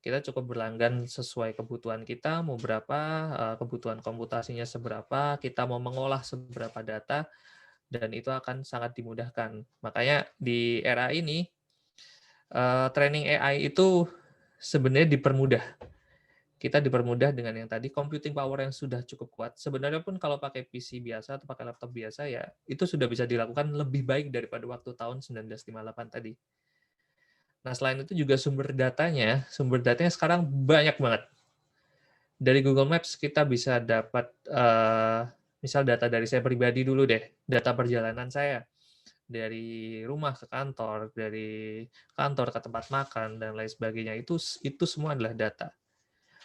Kita cukup berlanggan sesuai kebutuhan kita, mau berapa, kebutuhan komputasinya seberapa, kita mau mengolah seberapa data, dan itu akan sangat dimudahkan. Makanya di era ini, training AI itu sebenarnya dipermudah. Kita dipermudah dengan yang tadi, computing power yang sudah cukup kuat. Sebenarnya pun kalau pakai PC biasa atau pakai laptop biasa, ya itu sudah bisa dilakukan lebih baik daripada waktu tahun 1958 tadi. Nah, selain itu juga sumber datanya sekarang banyak banget. Dari Google Maps kita bisa dapat, misal data dari saya pribadi dulu deh, data perjalanan saya. Dari rumah ke kantor, dari kantor ke tempat makan, dan lain sebagainya. Itu semua adalah data.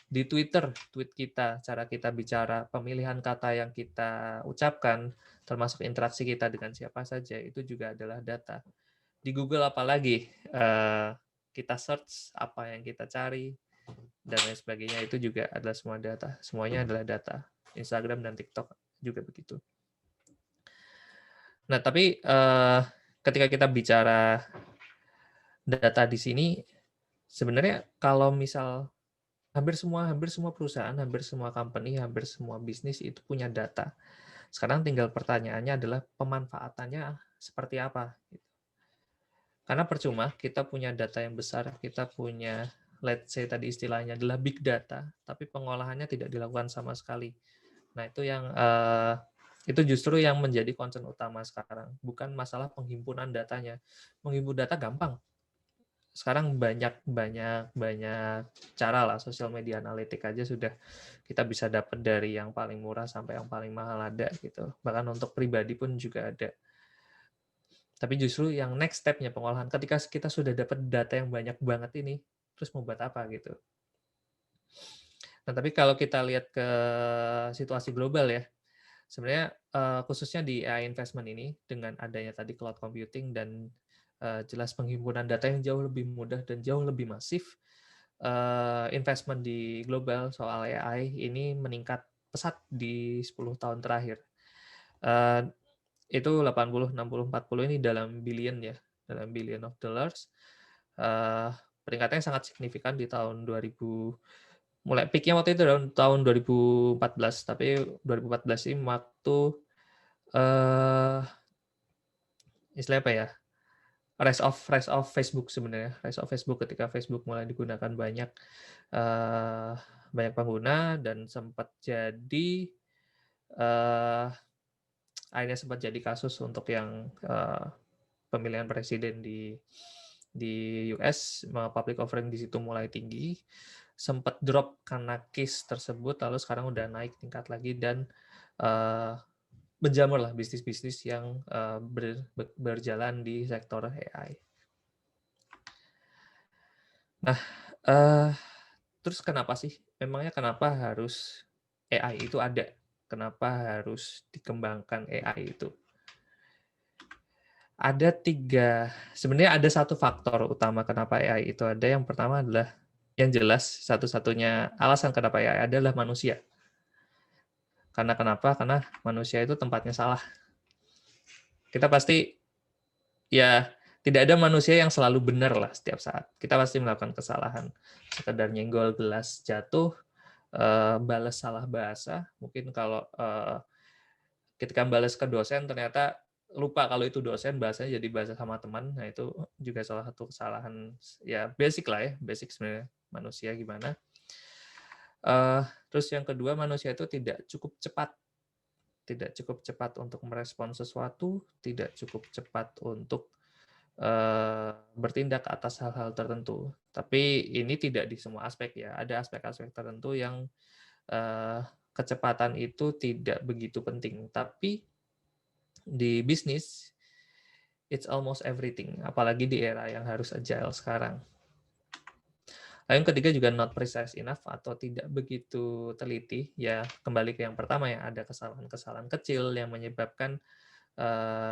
Di Twitter, tweet kita, cara kita bicara, pemilihan kata yang kita ucapkan, termasuk interaksi kita dengan siapa saja, itu juga adalah data. Di Google apalagi, kita search apa yang kita cari, dan lain sebagainya, itu juga adalah semua data. Semuanya adalah data. Instagram dan TikTok juga begitu. Nah, tapi ketika kita bicara data di sini, sebenarnya kalau misal hampir semua perusahaan, hampir semua company, hampir semua bisnis itu punya data. Sekarang tinggal pertanyaannya adalah pemanfaatannya seperti apa. Karena percuma kita punya data yang besar, kita punya, let's say tadi istilahnya adalah big data, tapi pengolahannya tidak dilakukan sama sekali. Nah, itu justru yang menjadi concern utama sekarang, bukan masalah penghimpunan datanya. Menghimpun data gampang. Sekarang banyak cara lah, sosial media analitik aja sudah kita bisa dapat dari yang paling murah sampai yang paling mahal ada gitu. Bahkan untuk pribadi pun juga ada. Tapi justru yang next step-nya pengolahan, ketika kita sudah dapat data yang banyak banget ini, terus mau buat apa gitu. Nah, tapi kalau kita lihat ke situasi global ya, sebenarnya khususnya di AI investment ini, dengan adanya tadi cloud computing dan jelas penghimpunan data yang jauh lebih mudah dan jauh lebih masif, investment di global soal AI ini meningkat pesat di 10 tahun terakhir. Itu 80, 60, 40 ini dalam billion ya, dalam billion of dollars. Peningkatannya sangat signifikan di tahun 2000, mulai peak-nya waktu itu tahun 2014, tapi 2014 ini waktu istilahnya apa ya, rise of Facebook sebenarnya, rise of Facebook ketika Facebook mulai digunakan banyak pengguna, dan sempat jadi akhirnya sempat jadi kasus untuk yang pemilihan presiden di US, public offering di situ mulai tinggi, sempat drop karena case tersebut, lalu sekarang udah naik tingkat lagi dan menjamur lah bisnis-bisnis yang berjalan di sektor AI. Nah, terus kenapa sih? Memangnya kenapa harus AI itu ada? Kenapa harus dikembangkan AI itu? Sebenarnya ada satu faktor utama kenapa AI itu ada. Yang pertama adalah, yang jelas satu-satunya alasan kenapa AI adalah manusia. Karena kenapa? Karena manusia itu tempatnya salah. Kita pasti, ya tidak ada manusia yang selalu benar lah setiap saat. Kita pasti melakukan kesalahan. Sekedar nyenggol gelas jatuh, balas salah bahasa. Mungkin kalau ketika balas ke dosen ternyata lupa kalau itu dosen, bahasanya jadi bahasa sama teman. Nah, itu juga salah satu kesalahan, ya basic lah ya, basic sebenarnya manusia gimana. Terus yang kedua, manusia itu tidak cukup cepat untuk merespon sesuatu, tidak cukup cepat untuk bertindak atas hal-hal tertentu. Tapi ini tidak di semua aspek ya, ada aspek-aspek tertentu yang kecepatan itu tidak begitu penting. Tapi di bisnis, it's almost everything, apalagi di era yang harus agile sekarang. Lalu yang ketiga juga not precise enough atau tidak begitu teliti. Ya kembali ke yang pertama ya, ada kesalahan-kesalahan kecil yang menyebabkan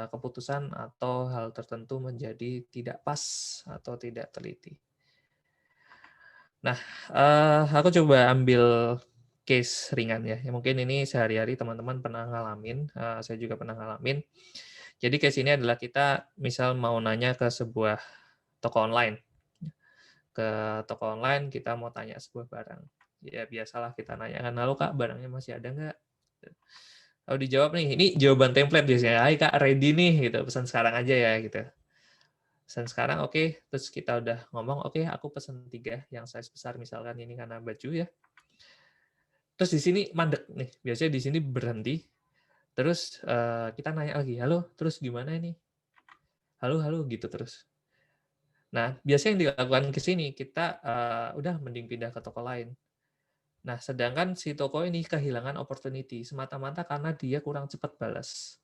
keputusan atau hal tertentu menjadi tidak pas atau tidak teliti. Nah, aku coba ambil case ringan ya. Mungkin ini sehari-hari teman-teman pernah ngalamin, saya juga pernah ngalamin. Jadi case ini adalah kita misal mau nanya ke sebuah toko online. Ke toko online kita mau tanya sebuah barang. Ya biasalah kita nanyakan, halo Kak, barangnya masih ada nggak? Lalu dijawab nih, ini jawaban template biasanya, hai Kak, ready nih, gitu, pesan sekarang aja ya, gitu. Pesan sekarang, oke. Terus kita udah ngomong, oke, aku pesan 3 yang size besar, misalkan ini karena baju ya. Terus di sini mandek nih, biasanya di sini berhenti. Terus kita nanya lagi, halo, terus gimana ini? Halo, gitu terus. Nah, biasanya yang dilakukan ke sini, kita udah mending pindah ke toko lain. Nah, sedangkan si toko ini kehilangan opportunity, semata-mata karena dia kurang cepat balas.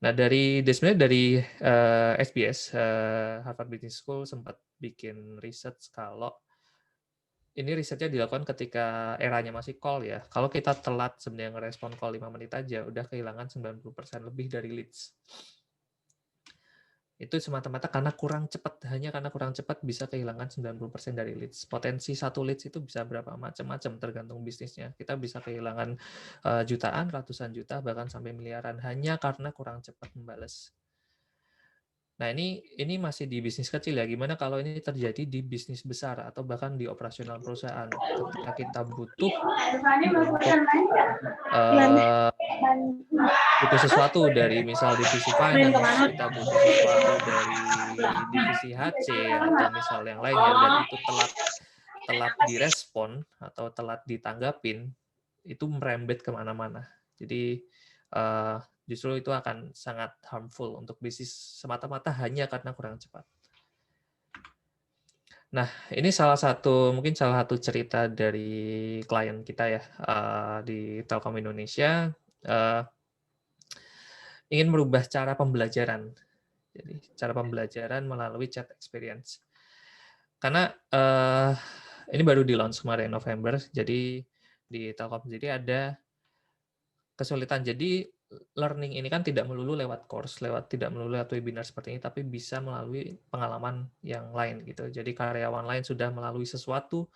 Nah, sebenarnya dari SBS, Harvard Business School sempat bikin research kalau ini risetnya dilakukan ketika eranya masih call ya. Kalau kita telat sebenarnya ngerespon call 5 menit aja, udah kehilangan 90% lebih dari leads. Itu semata-mata karena kurang cepat, hanya karena kurang cepat bisa kehilangan 90% dari leads. Potensi satu leads itu bisa berapa macam-macam tergantung bisnisnya. Kita bisa kehilangan jutaan, ratusan juta, bahkan sampai miliaran hanya karena kurang cepat membalas. Nah, ini masih di bisnis kecil ya. Gimana kalau ini terjadi di bisnis besar atau bahkan di operasional perusahaan? Ketika kita butuh butuh sesuatu dari misal divisi finance, kita butuh sesuatu dari divisi HC atau misal yang lainnya, dan itu telat direspon atau telat ditanggapin, itu merembet kemana-mana. Jadi justru itu akan sangat harmful untuk bisnis semata-mata hanya karena kurang cepat. Nah, ini mungkin salah satu cerita dari klien kita ya di Telkom Indonesia, ingin merubah cara pembelajaran. Jadi cara pembelajaran melalui chat experience. Karena ini baru di launch kemarin November, jadi di Telkom jadi ada kesulitan. Jadi learning ini kan tidak melulu lewat course, tidak melulu lewat webinar seperti ini, tapi bisa melalui pengalaman yang lain gitu. Jadi karyawan lain sudah melalui sesuatu,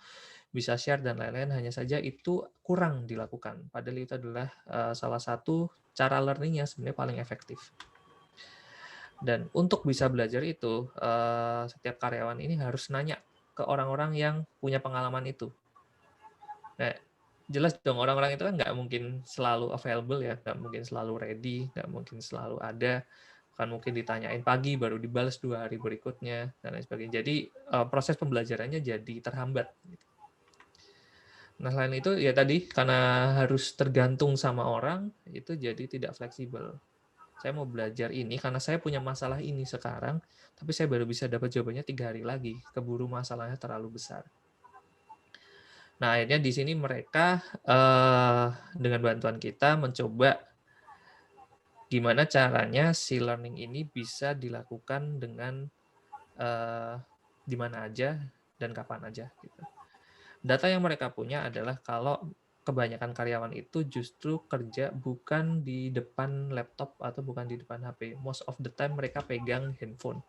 bisa share dan lain-lain, hanya saja itu kurang dilakukan. Padahal itu adalah salah satu cara learning yang sebenarnya paling efektif. Dan untuk bisa belajar itu, setiap karyawan ini harus nanya ke orang-orang yang punya pengalaman itu. Nah, jelas dong orang-orang itu kan nggak mungkin selalu available ya, nggak mungkin selalu ready, nggak mungkin selalu ada, kan mungkin ditanyain pagi baru dibalas 2 hari berikutnya dan lain sebagainya. Jadi proses pembelajarannya jadi terhambat. Nah, selain itu ya tadi karena harus tergantung sama orang, itu jadi tidak fleksibel. Saya mau belajar ini karena saya punya masalah ini sekarang, tapi saya baru bisa dapat jawabannya 3 hari lagi. Keburu masalahnya terlalu besar. Nah, akhirnya di sini mereka dengan bantuan kita mencoba gimana caranya si learning ini bisa dilakukan dengan di mana aja dan kapan aja. Gitu. Data yang mereka punya adalah kalau kebanyakan karyawan itu justru kerja bukan di depan laptop atau bukan di depan HP. Most of the time mereka pegang handphone.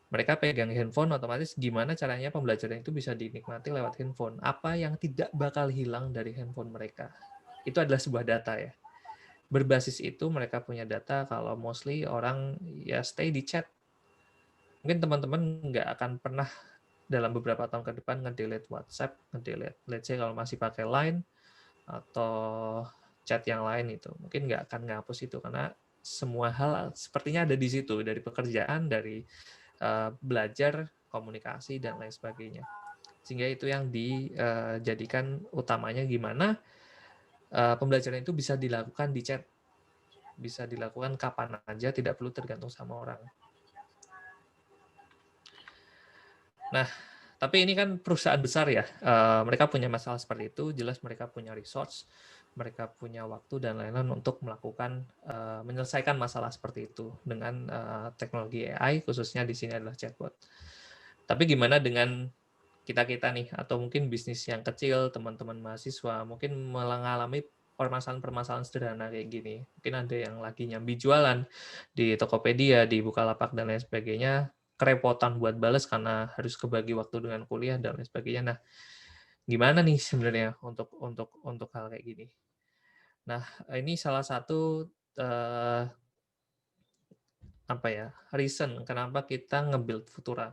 Mereka pegang handphone, otomatis gimana caranya pembelajaran itu bisa dinikmati lewat handphone. Apa yang tidak bakal hilang dari handphone mereka. Itu adalah sebuah data ya. Berbasis itu mereka punya data kalau mostly orang ya stay di chat. Mungkin teman-teman nggak akan pernah dalam beberapa tahun ke depan nge-delete WhatsApp, nge-delete, let's say kalau masih pakai Line atau chat yang lain itu, mungkin nggak akan ngapus itu karena semua hal sepertinya ada di situ, dari pekerjaan, dari belajar, komunikasi, dan lain sebagainya. Sehingga itu yang dijadikan utamanya gimana pembelajaran itu bisa dilakukan di chat, bisa dilakukan kapan aja, tidak perlu tergantung sama orang. Nah, tapi ini kan perusahaan besar ya, mereka punya masalah seperti itu, jelas mereka punya resource, mereka punya waktu dan lain-lain untuk melakukan menyelesaikan masalah seperti itu dengan teknologi AI, khususnya di sini adalah chatbot. Tapi gimana dengan kita-kita nih, atau mungkin bisnis yang kecil, teman-teman mahasiswa, mungkin mengalami permasalahan-permasalahan sederhana kayak gini. Mungkin ada yang lagi nyambi jualan di Tokopedia, di Bukalapak, dan lain sebagainya, kerepotan buat bales karena harus kebagi waktu dengan kuliah, dan lain sebagainya. Nah, gimana nih sebenarnya untuk hal kayak gini? Nah, ini salah satu reason kenapa kita nge-build Futura.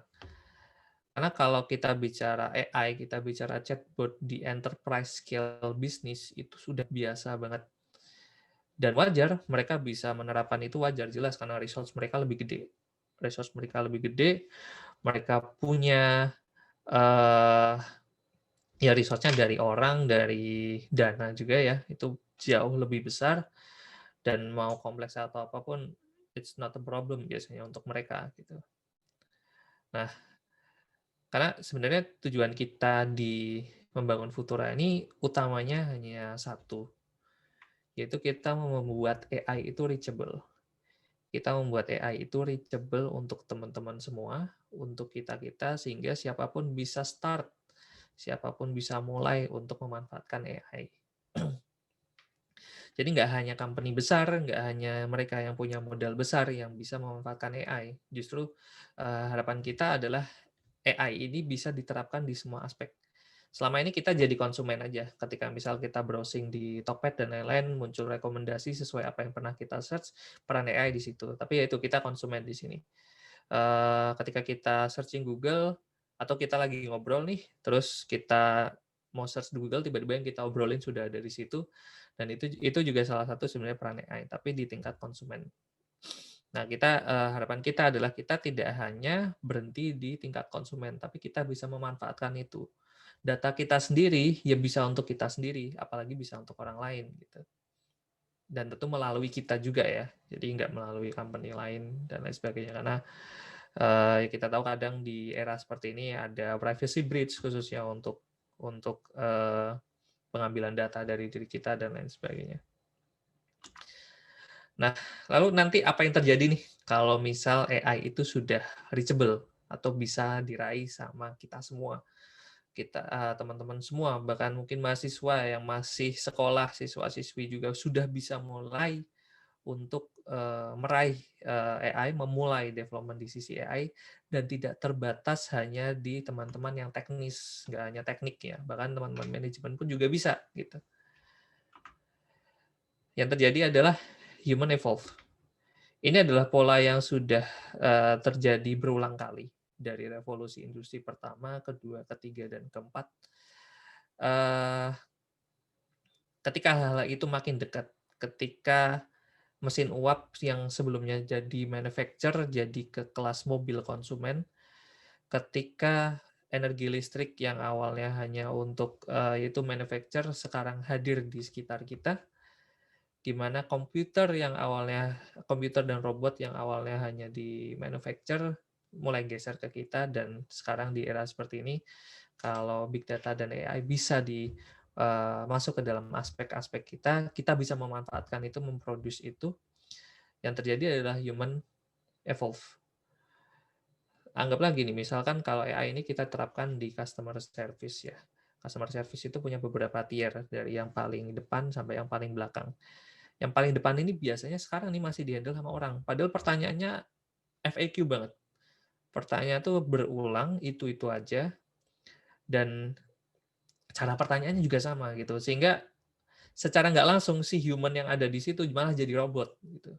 Karena kalau kita bicara AI, kita bicara chatbot di enterprise scale bisnis, itu sudah biasa banget. Dan wajar, mereka bisa menerapkan itu wajar, jelas, karena resource mereka lebih gede. Mereka punya resource-nya dari orang, dari dana juga ya, itu jauh lebih besar, dan mau kompleks atau apapun, it's not a problem biasanya untuk mereka gitu. Nah, karena sebenarnya tujuan kita di membangun Futura ini utamanya hanya satu, yaitu kita membuat AI itu reachable. Kita membuat AI itu reachable untuk teman-teman semua, untuk kita-kita, sehingga siapapun bisa start, siapapun bisa mulai untuk memanfaatkan AI. Jadi nggak hanya company besar, nggak hanya mereka yang punya modal besar yang bisa memanfaatkan AI. Justru harapan kita adalah AI ini bisa diterapkan di semua aspek. Selama ini kita jadi konsumen aja. Ketika misal kita browsing di Tokped dan lain-lain, muncul rekomendasi sesuai apa yang pernah kita search, peran AI di situ. Tapi ya itu, kita konsumen di sini. Ketika kita searching Google, atau kita lagi ngobrol nih, terus kita mau search di Google, tiba-tiba yang kita obrolin sudah ada di situ, dan itu juga salah satu sebenarnya peran AI, tapi di tingkat konsumen. Nah, harapan kita adalah kita tidak hanya berhenti di tingkat konsumen, tapi kita bisa memanfaatkan itu. Data kita sendiri ya bisa untuk kita sendiri, apalagi bisa untuk orang lain gitu. Dan tentu melalui kita juga ya, jadi nggak melalui company lain dan lain sebagainya. Karena kita tahu kadang di era seperti ini ada privacy breach khususnya untuk pengambilan data dari diri kita dan lain sebagainya. Nah, lalu nanti apa yang terjadi nih kalau misal AI itu sudah reachable atau bisa diraih sama kita semua, kita teman-teman semua, bahkan mungkin mahasiswa yang masih sekolah, siswa-siswi juga sudah bisa mulai untuk meraih AI, memulai development di sisi AI, dan tidak terbatas hanya di teman-teman yang teknis, nggak hanya teknik ya, bahkan teman-teman manajemen pun juga bisa gitu. Yang terjadi adalah human evolve. Ini adalah pola yang sudah terjadi berulang kali dari revolusi industri pertama, kedua, ketiga, dan keempat. Ketika hal itu makin dekat, ketika mesin uap yang sebelumnya jadi manufacturer jadi ke kelas mobil konsumen, ketika energi listrik yang awalnya hanya untuk yaitu manufacturer sekarang hadir di sekitar kita, di mana komputer dan robot yang awalnya hanya di manufacture mulai geser ke kita, dan sekarang di era seperti ini kalau big data dan AI bisa masuk ke dalam aspek-aspek kita bisa memanfaatkan itu, memproduce itu. Yang terjadi adalah human evolve. Anggaplah gini, misalkan kalau AI ini kita terapkan di customer service ya. Customer service itu punya beberapa tier, dari yang paling depan sampai yang paling belakang. Yang paling depan ini biasanya sekarang ini masih dihandle sama orang. Padahal pertanyaannya FAQ banget. Pertanyaan tuh berulang, itu aja. Dan cara pertanyaannya juga sama gitu. Sehingga secara nggak langsung si human yang ada di situ malah jadi robot gitu.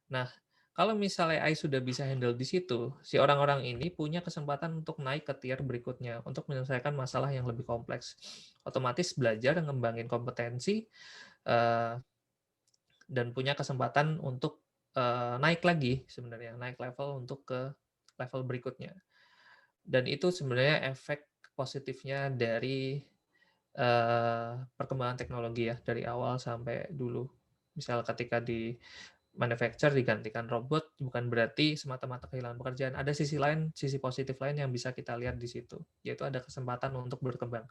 Nah, kalau misalnya AI sudah bisa handle di situ, si orang-orang ini punya kesempatan untuk naik ke tier berikutnya, untuk menyelesaikan masalah yang lebih kompleks. Otomatis belajar, ngembangin kompetensi, dan punya kesempatan untuk naik lagi sebenarnya, naik level untuk ke level berikutnya. Dan itu sebenarnya efek positifnya dari perkembangan teknologi ya, dari awal sampai dulu. Misal ketika di manufacture digantikan robot, bukan berarti semata-mata kehilangan pekerjaan. Ada sisi lain, sisi positif lain yang bisa kita lihat di situ, yaitu ada kesempatan untuk berkembang.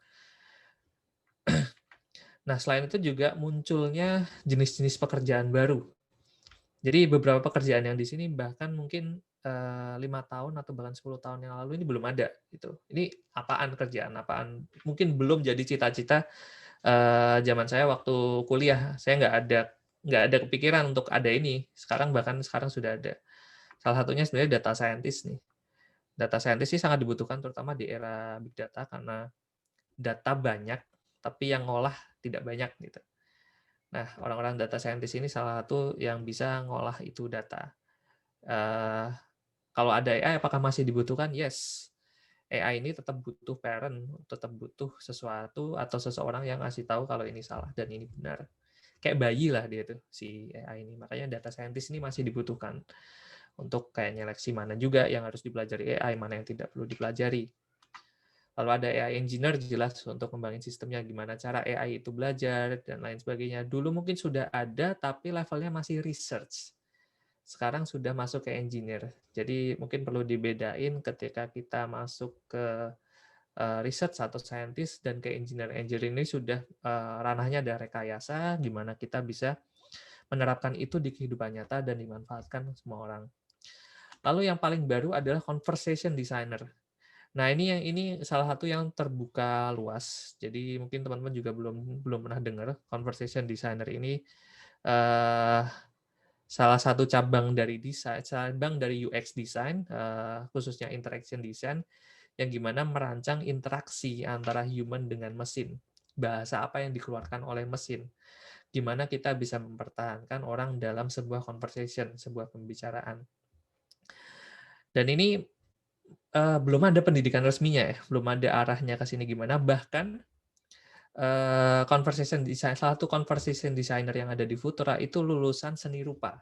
Nah, selain itu juga munculnya jenis-jenis pekerjaan baru. Jadi beberapa pekerjaan yang di sini bahkan mungkin 5 tahun atau bahkan 10 tahun yang lalu ini belum ada gitu. Ini apaan kerjaan, apaan mungkin belum jadi cita-cita zaman saya waktu kuliah. Saya nggak ada kepikiran untuk ada ini. Sekarang sudah ada. Salah satunya sebenarnya data scientist nih. Data scientist sih sangat dibutuhkan terutama di era big data karena data banyak tapi yang ngolah tidak banyak gitu. Nah, orang-orang data scientist ini salah satu yang bisa ngolah itu data. Kalau ada AI, apakah masih dibutuhkan? Yes. AI ini tetap butuh parent, tetap butuh sesuatu atau seseorang yang ngasih tahu kalau ini salah dan ini benar. Kayak bayi lah dia tuh, si AI ini. Makanya data scientist ini masih dibutuhkan untuk kayak nyeleksi mana juga yang harus dipelajari AI, mana yang tidak perlu dipelajari. Lalu ada AI engineer jelas untuk kembangin sistemnya, gimana cara AI itu belajar, dan lain sebagainya. Dulu mungkin sudah ada, tapi levelnya masih research. Sekarang sudah masuk ke engineer. Jadi mungkin perlu dibedain ketika kita masuk ke research atau scientist dan ke engineer. Engineer ini sudah ranahnya ada rekayasa, gimana kita bisa menerapkan itu di kehidupan nyata dan dimanfaatkan semua orang. Lalu yang paling baru adalah conversation designer. Nah, ini salah satu yang terbuka luas. Jadi mungkin teman-teman juga belum pernah dengar conversation designer ini salah satu cabang dari UX design, khususnya interaction design, yang gimana merancang interaksi antara human dengan mesin. Bahasa apa yang dikeluarkan oleh mesin. Gimana kita bisa mempertahankan orang dalam sebuah conversation, sebuah pembicaraan. Dan ini belum ada pendidikan resminya ya, belum ada arahnya ke sini gimana. Bahkan salah satu conversation designer yang ada di Futura itu lulusan seni rupa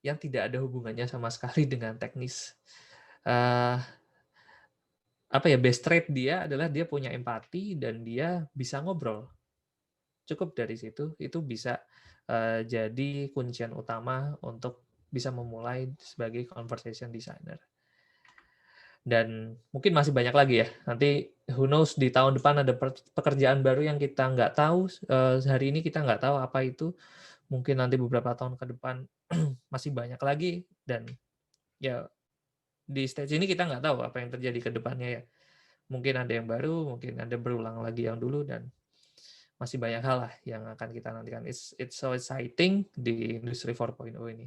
yang tidak ada hubungannya sama sekali dengan teknis. Best trait dia adalah dia punya empati dan dia bisa ngobrol. Cukup dari situ, itu bisa jadi kuncian utama untuk bisa memulai sebagai conversation designer. Dan mungkin masih banyak lagi ya. Nanti who knows di tahun depan ada pekerjaan baru yang kita nggak tahu. Hari ini kita nggak tahu apa itu. Mungkin nanti beberapa tahun ke depan masih banyak lagi. Dan ya di stage ini kita nggak tahu apa yang terjadi ke depannya ya. Mungkin ada yang baru, mungkin ada berulang lagi yang dulu, dan masih banyak hal lah yang akan kita nantikan. It's so exciting di industri 4.0 ini.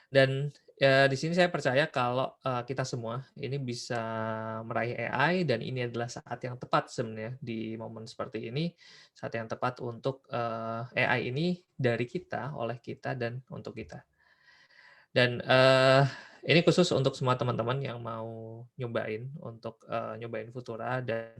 Dan ya, di sini saya percaya kalau kita semua ini bisa meraih AI, dan ini adalah saat yang tepat sebenarnya di momen seperti ini, saat yang tepat untuk AI ini dari kita, oleh kita, dan untuk kita. Dan ini khusus untuk semua teman-teman yang mau nyobain untuk nyobain Futura dan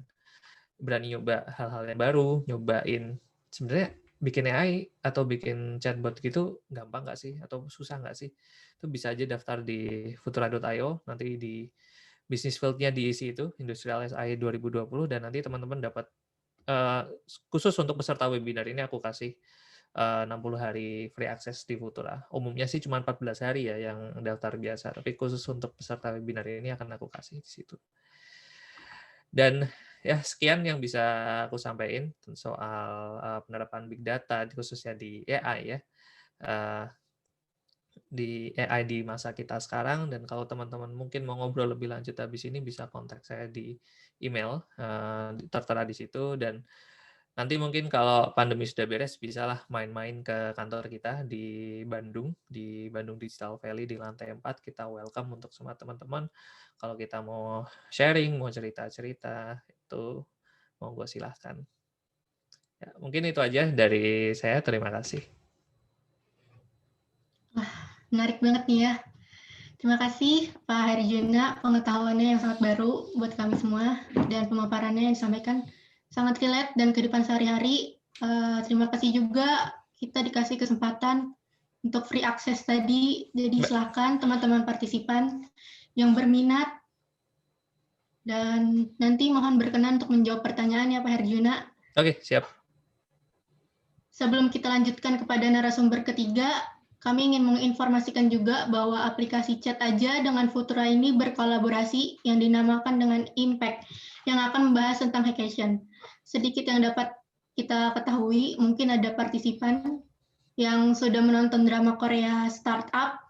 berani nyoba hal-hal yang baru, nyobain sebenarnya bikin AI atau bikin chatbot gitu gampang nggak sih? Atau susah nggak sih? Itu bisa aja daftar di futura.io, nanti di bisnis field-nya diisi itu, Industrial SI 2020, dan nanti teman-teman dapat, khusus untuk peserta webinar ini aku kasih 60 hari free access di Futura. Umumnya sih cuma 14 hari ya yang daftar biasa, tapi khusus untuk peserta webinar ini akan aku kasih di situ. Dan ya, sekian yang bisa aku sampaikan soal penerapan big data khususnya di AI ya, di AI di masa kita sekarang. Dan kalau teman-teman mungkin mau ngobrol lebih lanjut habis ini, bisa kontak saya di email, tertera di situ. Dan nanti mungkin kalau pandemi sudah beres, bisalah main-main ke kantor kita di Bandung Digital Valley di lantai 4. Kita welcome untuk semua teman-teman. Kalau kita mau sharing, mau cerita-cerita, itu monggo silahkan. Ya, mungkin itu aja dari saya. Terima kasih. Wah, menarik banget nih ya. Terima kasih Pak Herjuna, pengetahuannya yang sangat baru buat kami semua, dan pemaparannya yang disampaikan sangat relate dan kehidupan sehari-hari. Terima kasih juga kita dikasih kesempatan untuk free access tadi. Jadi silakan teman-teman partisipan yang berminat, dan nanti mohon berkenan untuk menjawab pertanyaan ya Pak Herjuna. Oke, siap. Sebelum kita lanjutkan kepada narasumber ketiga, Kami ingin menginformasikan juga bahwa aplikasi Chat Aja dengan Futura ini berkolaborasi yang dinamakan dengan Impact, yang akan membahas tentang hackathon. Sedikit yang dapat kita ketahui, mungkin ada partisipan yang sudah menonton drama Korea Startup.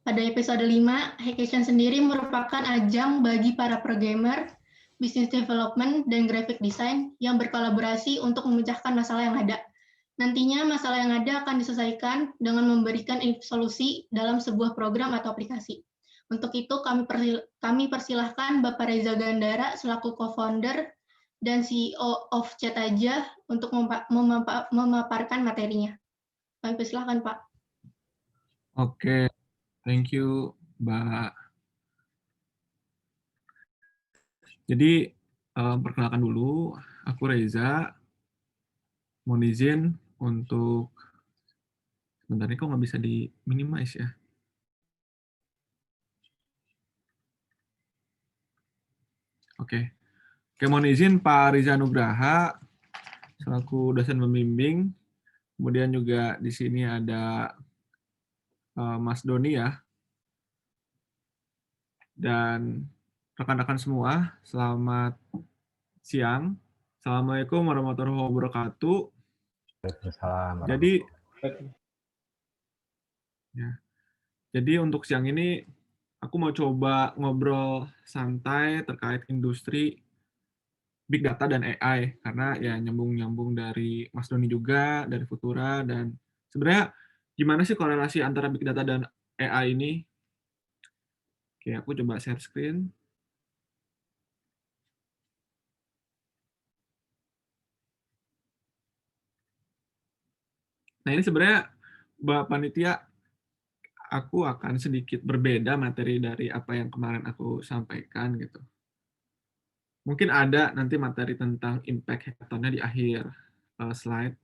Pada episode 5, hackathon sendiri merupakan ajang bagi para programmer, business development, dan graphic design yang berkolaborasi untuk memecahkan masalah yang ada. Nantinya masalah yang ada akan diselesaikan dengan memberikan solusi dalam sebuah program atau aplikasi. Untuk itu kami persilahkan Bapak Reza Gandara selaku co-founder dan CEO of Chat Aja untuk memaparkan materinya. Kami persilahkan, Pak. Oke, thank you, Mbak. Jadi, perkenalkan dulu, aku Reza. Mohon izin untuk, sebentar ini kok nggak bisa di minimize ya? Oke. Oke, mohon izin Pak Riza Nugraha, selaku dosen pembimbing. Kemudian juga di sini ada Mas Doni ya. Dan rekan-rekan semua, selamat siang. Assalamualaikum warahmatullahi wabarakatuh. Waalaikumsalam. Jadi untuk siang ini aku mau coba ngobrol santai terkait industri Big Data dan AI, karena ya nyambung-nyambung dari Mas Doni juga, dari Futura, dan sebenarnya gimana sih korelasi antara Big Data dan AI ini? Oke, aku coba share screen. Nah ini sebenarnya Mbak Panitia, aku akan sedikit berbeda materi dari apa yang kemarin aku sampaikan gitu. Mungkin ada nanti materi tentang impact hackathon-nya di akhir slide.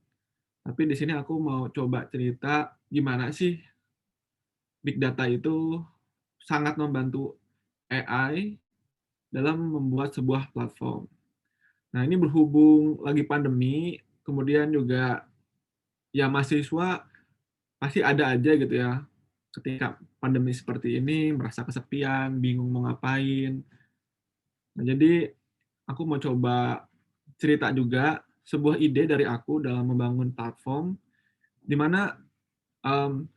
Tapi di sini aku mau coba cerita gimana sih Big Data itu sangat membantu AI dalam membuat sebuah platform. Nah, ini berhubung lagi pandemi, kemudian juga ya mahasiswa pasti ada aja gitu ya, ketika pandemi seperti ini, merasa kesepian, bingung mau ngapain. Nah, jadi aku mau coba cerita juga sebuah ide dari aku dalam membangun platform di mana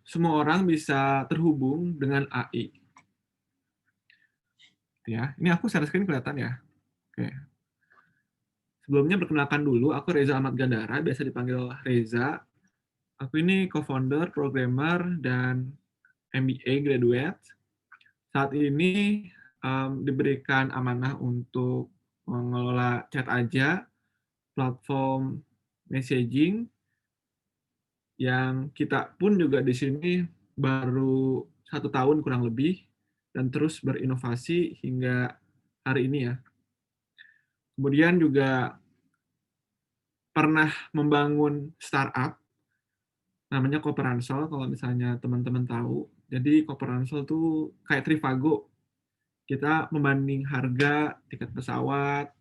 semua orang bisa terhubung dengan AI. Ya, ini aku share screen kelihatan ya. Oke. Sebelumnya perkenalkan dulu, aku Reza Ahmad Gandara, biasa dipanggil Reza. Aku ini co-founder, programmer, dan MBA graduate. Saat ini diberikan amanah untuk mengelola Chat Aja, platform messaging, yang kita pun juga di sini baru 1 tahun kurang lebih, dan terus berinovasi hingga hari ini ya. Kemudian juga pernah membangun startup, namanya Coperansol, kalau misalnya teman-teman tahu. Jadi Coperansol tuh kayak Trivago. Kita membanding harga tiket pesawat,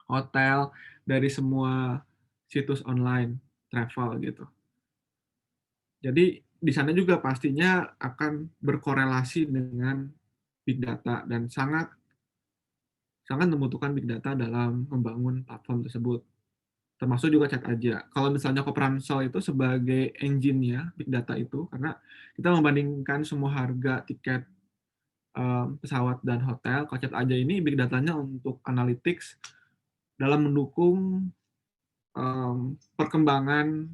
hotel, dari semua situs online travel gitu. Jadi di sana juga pastinya akan berkorelasi dengan Big Data dan sangat membutuhkan Big Data dalam membangun platform tersebut. Termasuk juga Chat Aja. Kalau misalnya Coperansol itu sebagai engine-nya Big Data itu, karena kita membandingkan semua harga tiket pesawat dan hotel. Kalau Chat Aja ini Big Data-nya untuk analytics dalam mendukung perkembangan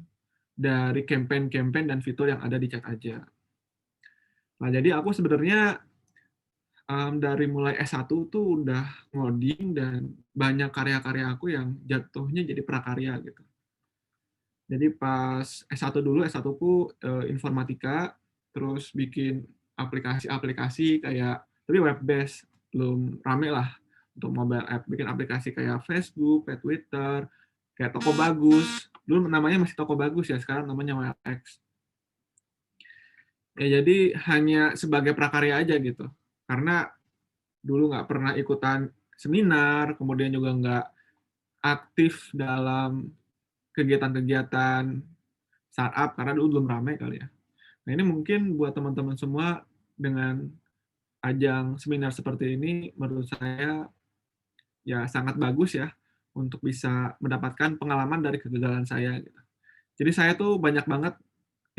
dari campaign dan fitur yang ada di Chat Aja. Nah, jadi aku sebenarnya dari mulai S1 tuh udah ngoding dan banyak karya-karya aku yang jatuhnya jadi prakarya gitu. Jadi pas S1 dulu, S1 ku informatika, terus bikin aplikasi-aplikasi kayak, tapi web based, belum rame lah untuk mobile app. Bikin aplikasi kayak Facebook, kayak Twitter, kayak Toko Bagus. Dulu namanya masih Toko Bagus ya, sekarang namanya OLX. Ya jadi hanya sebagai prakarya aja gitu. Karena dulu nggak pernah ikutan seminar, kemudian juga nggak aktif dalam kegiatan-kegiatan startup, karena dulu belum ramai kali ya. Nah, ini mungkin buat teman-teman semua dengan ajang seminar seperti ini, menurut saya ya sangat bagus ya untuk bisa mendapatkan pengalaman dari kegagalan saya gitu. Jadi saya tuh banyak banget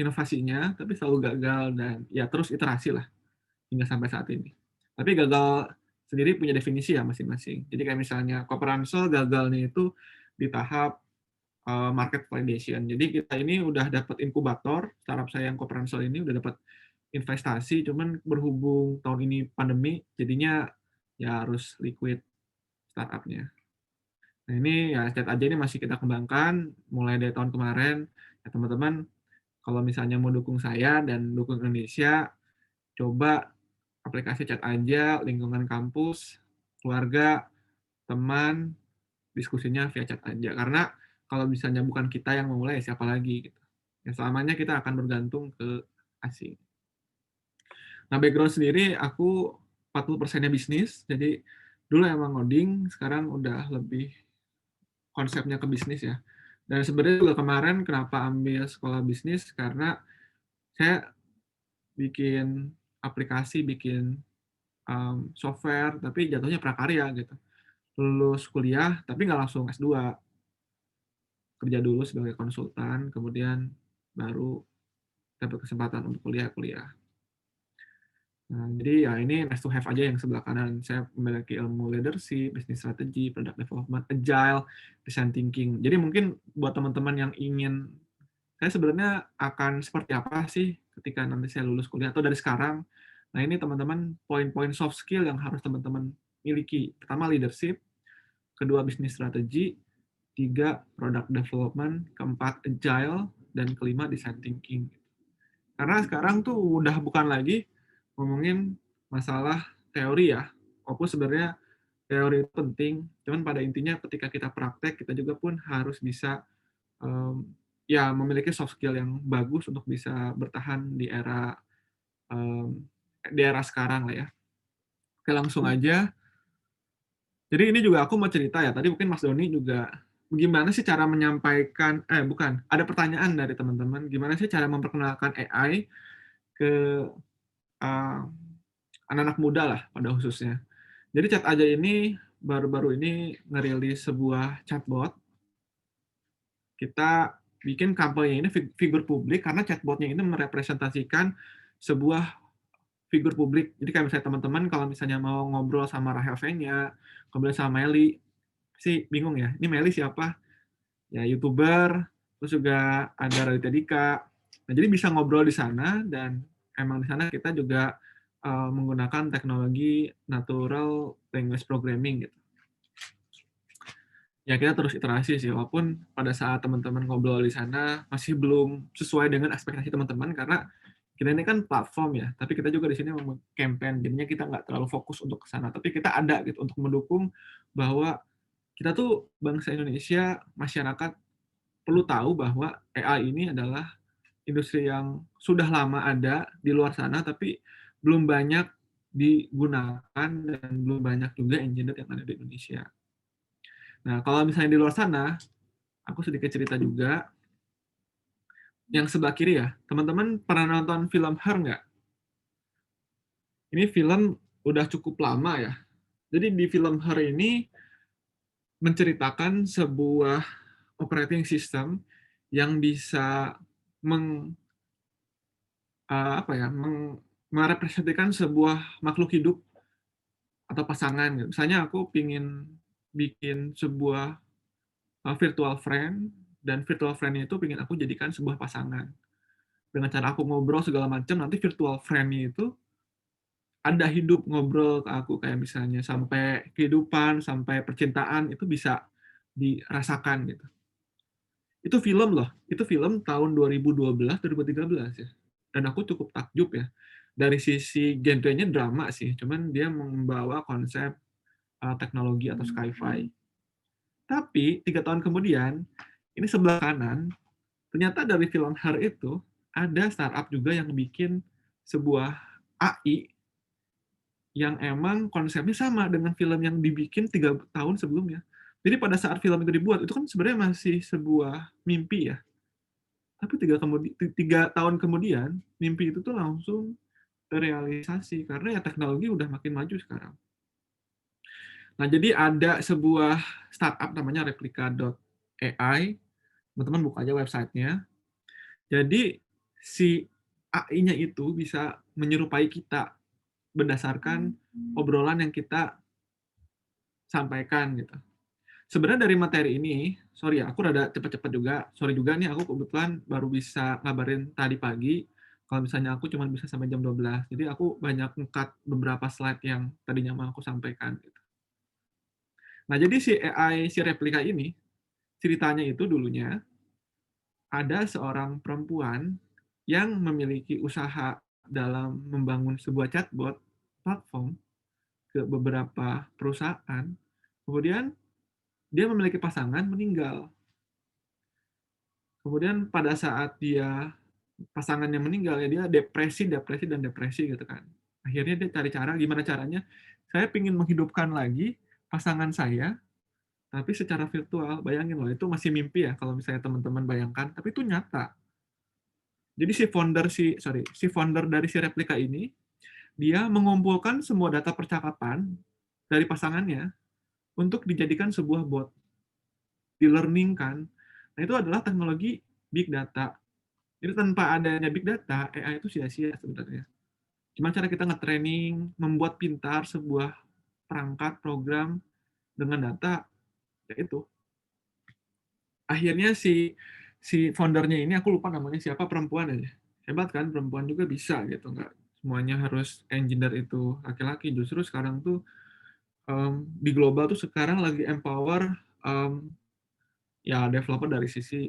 inovasinya, tapi selalu gagal dan ya terus iterasi lah hingga sampai saat ini. Tapi gagal sendiri punya definisi ya masing-masing. Jadi kayak misalnya Coperansel gagalnya itu di tahap market validation. Jadi kita ini udah dapat inkubator, startup saya yang Coperansel ini udah dapat investasi, cuman berhubung tahun ini pandemi, jadinya ya harus liquid startupnya. Nah ini ya Chat aja ini masih kita kembangkan mulai dari tahun kemarin. Ya teman-teman, kalau misalnya mau dukung saya dan dukung Indonesia, coba aplikasi Chat aja, lingkungan kampus, keluarga, teman, diskusinya via Chat aja. Karena kalau misalnya bukan kita yang memulai, siapa lagi gitu. Ya selamanya kita akan bergantung ke asing. Nah, background sendiri aku 40%-nya bisnis, jadi dulu emang ngoding, sekarang udah lebih konsepnya ke bisnis ya. Dan sebenarnya juga kemarin kenapa ambil sekolah bisnis, karena saya bikin aplikasi, bikin software, tapi jatuhnya prakarya gitu. Lulus kuliah, tapi nggak langsung S2. Kerja dulu sebagai konsultan, kemudian baru dapat kesempatan untuk kuliah. Nah, jadi ya ini nice to have aja yang sebelah kanan. Saya memiliki ilmu leadership, business strategy, product development, agile, design thinking. Jadi mungkin buat teman-teman yang ingin, saya sebenarnya akan seperti apa sih ketika nanti saya lulus kuliah atau dari sekarang. Nah ini teman-teman poin-poin soft skill yang harus teman-teman miliki. Pertama leadership, kedua business strategy, tiga product development, keempat agile, dan kelima design thinking. Karena sekarang tuh udah bukan lagi ngomongin masalah teori ya, walaupun sebenarnya teori itu penting, cuman pada intinya ketika kita praktek, kita juga pun harus bisa ya memiliki soft skill yang bagus untuk bisa bertahan di era sekarang lah ya. Oke, langsung aja. Jadi ini juga aku mau cerita ya, tadi mungkin Mas Doni juga, gimana sih cara menyampaikan, bukan, ada pertanyaan dari teman-teman, gimana sih cara memperkenalkan AI ke anak-anak muda lah pada khususnya. Jadi Chat Aja ini baru-baru ini ngerilis sebuah chatbot. Kita bikin kampanye ini figur publik karena chatbotnya ini merepresentasikan sebuah figur publik. Jadi kayak misalnya teman-teman kalau misalnya mau ngobrol sama Rahel Fenya, ngobrol sama Meli, sih bingung ya, ini Meli siapa? Ya YouTuber, terus juga ada Raditya Dika. Nah, jadi bisa ngobrol di sana dan emang di sana kita juga menggunakan teknologi natural language programming gitu. Ya kita terus iterasi sih, walaupun pada saat teman-teman ngobrol di sana masih belum sesuai dengan ekspektasi teman-teman karena kita ini kan platform ya, tapi kita juga di sini mau campaign, jadinya kita nggak terlalu fokus untuk ke sana, tapi kita ada gitu untuk mendukung bahwa kita tuh bangsa Indonesia, masyarakat perlu tahu bahwa AI ini adalah industri yang sudah lama ada di luar sana, tapi belum banyak digunakan dan belum banyak juga engineer yang ada di Indonesia. Nah, kalau misalnya di luar sana, aku sedikit cerita juga. Yang sebelah kiri ya, teman-teman pernah nonton film Her nggak? Ini film udah cukup lama ya. Jadi di film Her ini menceritakan sebuah operating system yang bisa merepresentasikan sebuah makhluk hidup atau pasangan. Misalnya aku pingin bikin sebuah virtual friend, dan virtual friend itu pingin aku jadikan sebuah pasangan. Dengan cara aku ngobrol segala macam, nanti virtual friend itu ada hidup ngobrol ke aku, kayak misalnya sampai kehidupan, sampai percintaan, itu bisa dirasakan gitu. Itu film loh, itu film tahun 2012, 2013 ya. Dan aku cukup takjub ya. Dari sisi genrenya drama sih, cuman dia membawa konsep teknologi atau sci-fi. Tapi 3 tahun kemudian, ini sebelah kanan, ternyata dari film Her itu ada startup juga yang bikin sebuah AI yang emang konsepnya sama dengan film yang dibikin 3 tahun sebelumnya. Jadi pada saat film itu dibuat, itu kan sebenarnya masih sebuah mimpi ya. Tapi 3 tahun kemudian, mimpi itu tuh langsung terrealisasi, karena ya teknologi udah makin maju sekarang. Nah, jadi ada sebuah startup namanya Replika.ai, teman-teman buka aja websitenya. Jadi, si AI-nya itu bisa menyerupai kita berdasarkan obrolan yang kita sampaikan, gitu. Sebenarnya dari materi ini, sorry ya, aku rada cepet-cepet juga. Sorry juga nih, aku kebetulan baru bisa ngabarin tadi pagi, kalau misalnya aku cuma bisa sampai jam 12. Jadi aku banyak nge-cut beberapa slide yang tadinya mau aku sampaikan. Gitu. Nah, jadi si AI, si replika ini, ceritanya itu dulunya, ada seorang perempuan yang memiliki usaha dalam membangun sebuah chatbot platform ke beberapa perusahaan. Kemudian dia memiliki pasangan meninggal. Kemudian pada saat dia pasangannya meninggal, ya dia depresi gitu kan. Akhirnya dia cari cara, gimana caranya? Saya ingin menghidupkan lagi pasangan saya, tapi secara virtual. Bayangin loh, itu masih mimpi ya kalau misalnya teman-teman bayangkan, tapi itu nyata. Jadi si founder dari si replika ini, dia mengumpulkan semua data percakapan dari pasangannya untuk dijadikan sebuah bot, di-learning-kan. Nah, itu adalah teknologi big data. Jadi tanpa adanya big data, AI itu sia-sia sebenarnya. Gimana cara kita nge-training, membuat pintar sebuah perangkat, program dengan data, ya itu. Akhirnya si foundernya ini, aku lupa namanya siapa, perempuan aja. Hebat kan, perempuan juga bisa gitu, nggak semuanya harus engineer itu laki-laki. Justru sekarang tuh di global tuh sekarang lagi empower ya developer dari sisi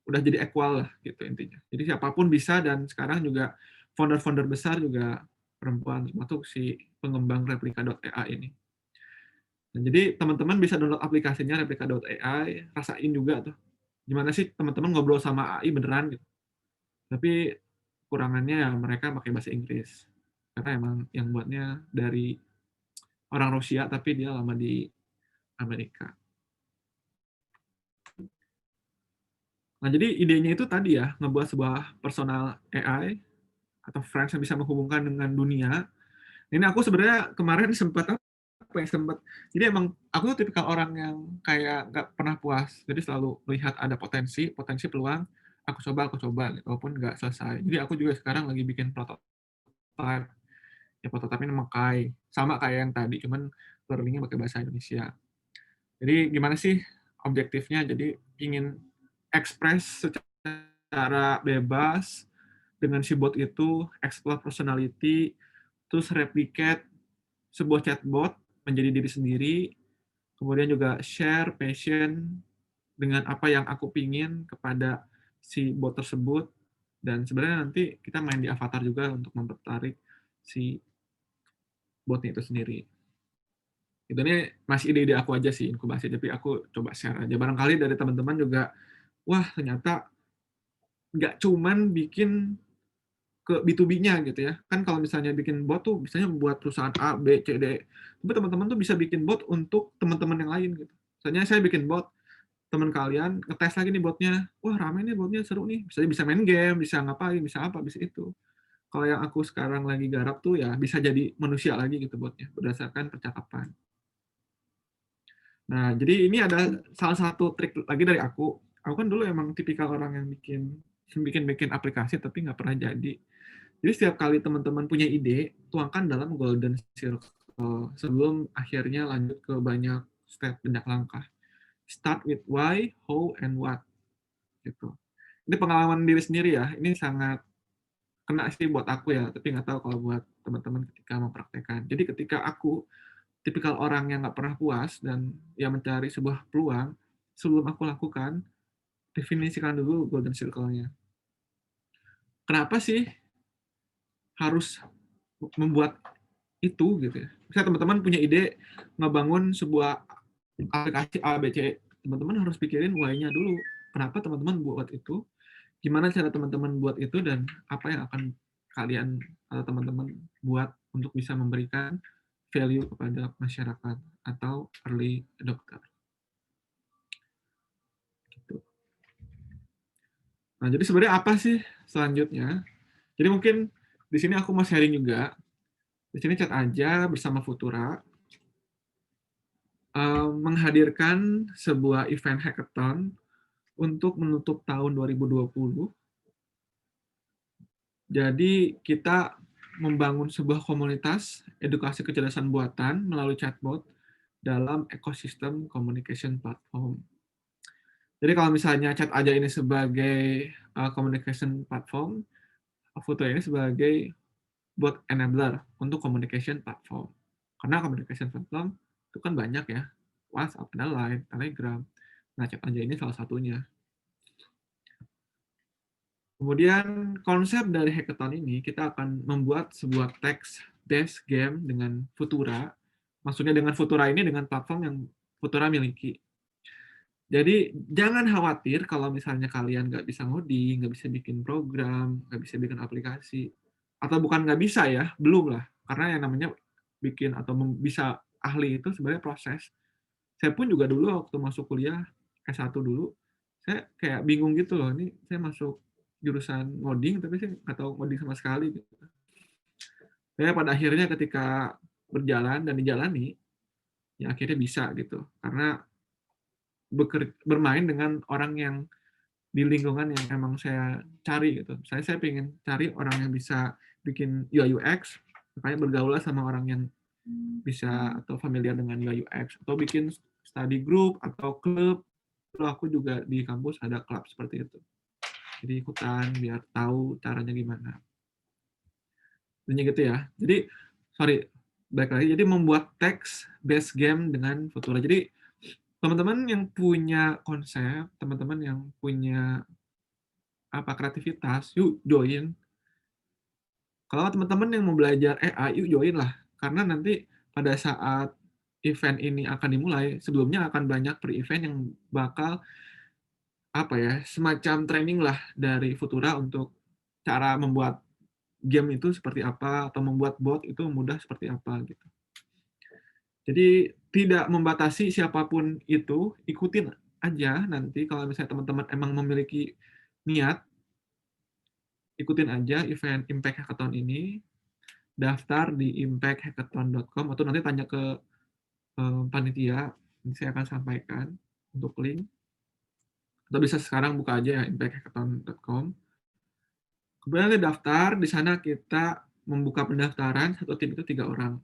udah jadi equal lah gitu intinya. Jadi siapapun bisa, dan sekarang juga founder-founder besar juga perempuan, termasuk si pengembang Replika.ai ini. Nah, jadi teman-teman bisa download aplikasinya Replika.ai, rasain juga tuh. Gimana sih teman-teman ngobrol sama AI beneran gitu. Tapi kurangannya ya mereka pakai bahasa Inggris. Karena emang yang buatnya dari orang Rusia, tapi dia lama di Amerika. Nah, jadi idenya itu tadi ya, ngebuat sebuah personal AI atau friends yang bisa menghubungkan dengan dunia. Ini aku sebenarnya kemarin sempat jadi emang aku tuh tipikal orang yang kayak nggak pernah puas. Jadi selalu melihat ada potensi peluang, aku coba gitu, walaupun nggak selesai. Jadi aku juga sekarang lagi bikin prototype. Ya prototype ini memakai sama kayak yang tadi, cuman learning-nya pakai bahasa Indonesia. Jadi gimana sih objektifnya? Jadi ingin express secara bebas dengan si bot itu, explore personality, terus replicate sebuah chatbot menjadi diri sendiri, kemudian juga share passion dengan apa yang aku pingin kepada si bot tersebut, dan sebenarnya nanti kita main di avatar juga untuk mempertarik si botnya itu sendiri. Itu nih masih ide-ide aku aja sih, inkubasi, tapi aku coba share aja. Barangkali dari teman-teman juga, wah ternyata nggak cuman bikin ke B2B-nya gitu ya. Kan kalau misalnya bikin bot tuh misalnya buat perusahaan A, B, C, D. Tapi teman-teman tuh bisa bikin bot untuk teman-teman yang lain gitu. Misalnya saya bikin bot, teman kalian ngetes lagi nih botnya. Wah, rame nih botnya, seru nih. Bisa main game, bisa ngapain, bisa apa, bisa itu. Kalau yang aku sekarang lagi garap tuh ya bisa jadi manusia lagi gitu botnya, berdasarkan percakapan. Nah, jadi ini ada salah satu trik lagi dari aku. Aku kan dulu emang tipikal orang yang bikin aplikasi tapi nggak pernah jadi. Jadi setiap kali teman-teman punya ide, tuangkan dalam golden circle sebelum akhirnya lanjut ke banyak step, banyak langkah. Start with why, how, and what. Gitu. Ini pengalaman diri sendiri ya. Ini sangat kena sih buat aku ya, tapi nggak tahu kalau buat teman-teman ketika mempraktekkan. Jadi ketika aku tipikal orang yang nggak pernah puas dan ya mencari sebuah peluang, sebelum aku lakukan, definisikan dulu golden circle-nya. Kenapa sih harus membuat itu gitu ya? Misalnya teman-teman punya ide ngebangun sebuah aplikasi A, B, C, teman-teman harus pikirin why-nya dulu. Kenapa teman-teman buat itu? Gimana cara teman-teman buat itu, dan apa yang akan kalian atau teman-teman buat untuk bisa memberikan value kepada masyarakat atau early adopter. Gitu. Nah, jadi sebenarnya apa sih selanjutnya? Jadi mungkin di sini aku mau sharing juga. Di sini chat aja bersama Futura menghadirkan sebuah event hackathon untuk menutup tahun 2020. Jadi kita membangun sebuah komunitas edukasi kecerdasan buatan melalui chatbot dalam ekosistem communication platform. Jadi kalau misalnya chat aja ini sebagai communication platform, Futura ini sebagai bot enabler untuk communication platform. Karena communication platform itu kan banyak ya, WhatsApp, ada Line, Telegram. Nah, chat aja ini salah satunya. Kemudian konsep dari hackathon ini, kita akan membuat sebuah text-based game dengan Futura. Maksudnya dengan Futura ini dengan platform yang Futura miliki. Jadi jangan khawatir kalau misalnya kalian nggak bisa ngoding, nggak bisa bikin program, nggak bisa bikin aplikasi. Atau bukan nggak bisa ya, belum lah. Karena yang namanya bikin atau bisa ahli itu sebenarnya proses. Saya pun juga dulu waktu masuk kuliah S1 dulu, saya kayak bingung gitu loh, ini saya masuk jurusan ngoding tapi saya nggak tahu ngoding sama sekali gitu. Saya pada akhirnya ketika berjalan dan dijalani, ya akhirnya bisa gitu. Karena bermain dengan orang yang di lingkungan yang emang saya cari gitu. Saya pengen cari orang yang bisa bikin UI UX, makanya bergaul sama orang yang bisa atau familiar dengan UI UX, atau bikin study group atau klub. Lalu aku juga di kampus ada klub seperti itu. Jadi ikutan biar tahu caranya gimana. Intinya gitu ya. Jadi baik lagi. Jadi membuat text based game dengan Futura. Jadi teman-teman yang punya konsep, teman-teman yang punya kreativitas, yuk join. Kalau teman-teman yang mau belajar AI, yuk join lah. Karena nanti pada saat event ini akan dimulai, sebelumnya akan banyak pre-event yang bakal semacam training lah dari Futura untuk cara membuat game itu seperti apa, atau membuat bot itu mudah seperti apa gitu. Jadi tidak membatasi siapapun itu, ikutin aja nanti kalau misalnya teman-teman emang memiliki niat, ikutin aja event Impact Hackathon ini, daftar di impacthackathon.com atau nanti tanya ke panitia, nanti saya akan sampaikan untuk link. Atau bisa sekarang buka aja ya impacthackathon.com. Kemudian nanti daftar, di sana kita membuka pendaftaran, satu tim itu 3 orang.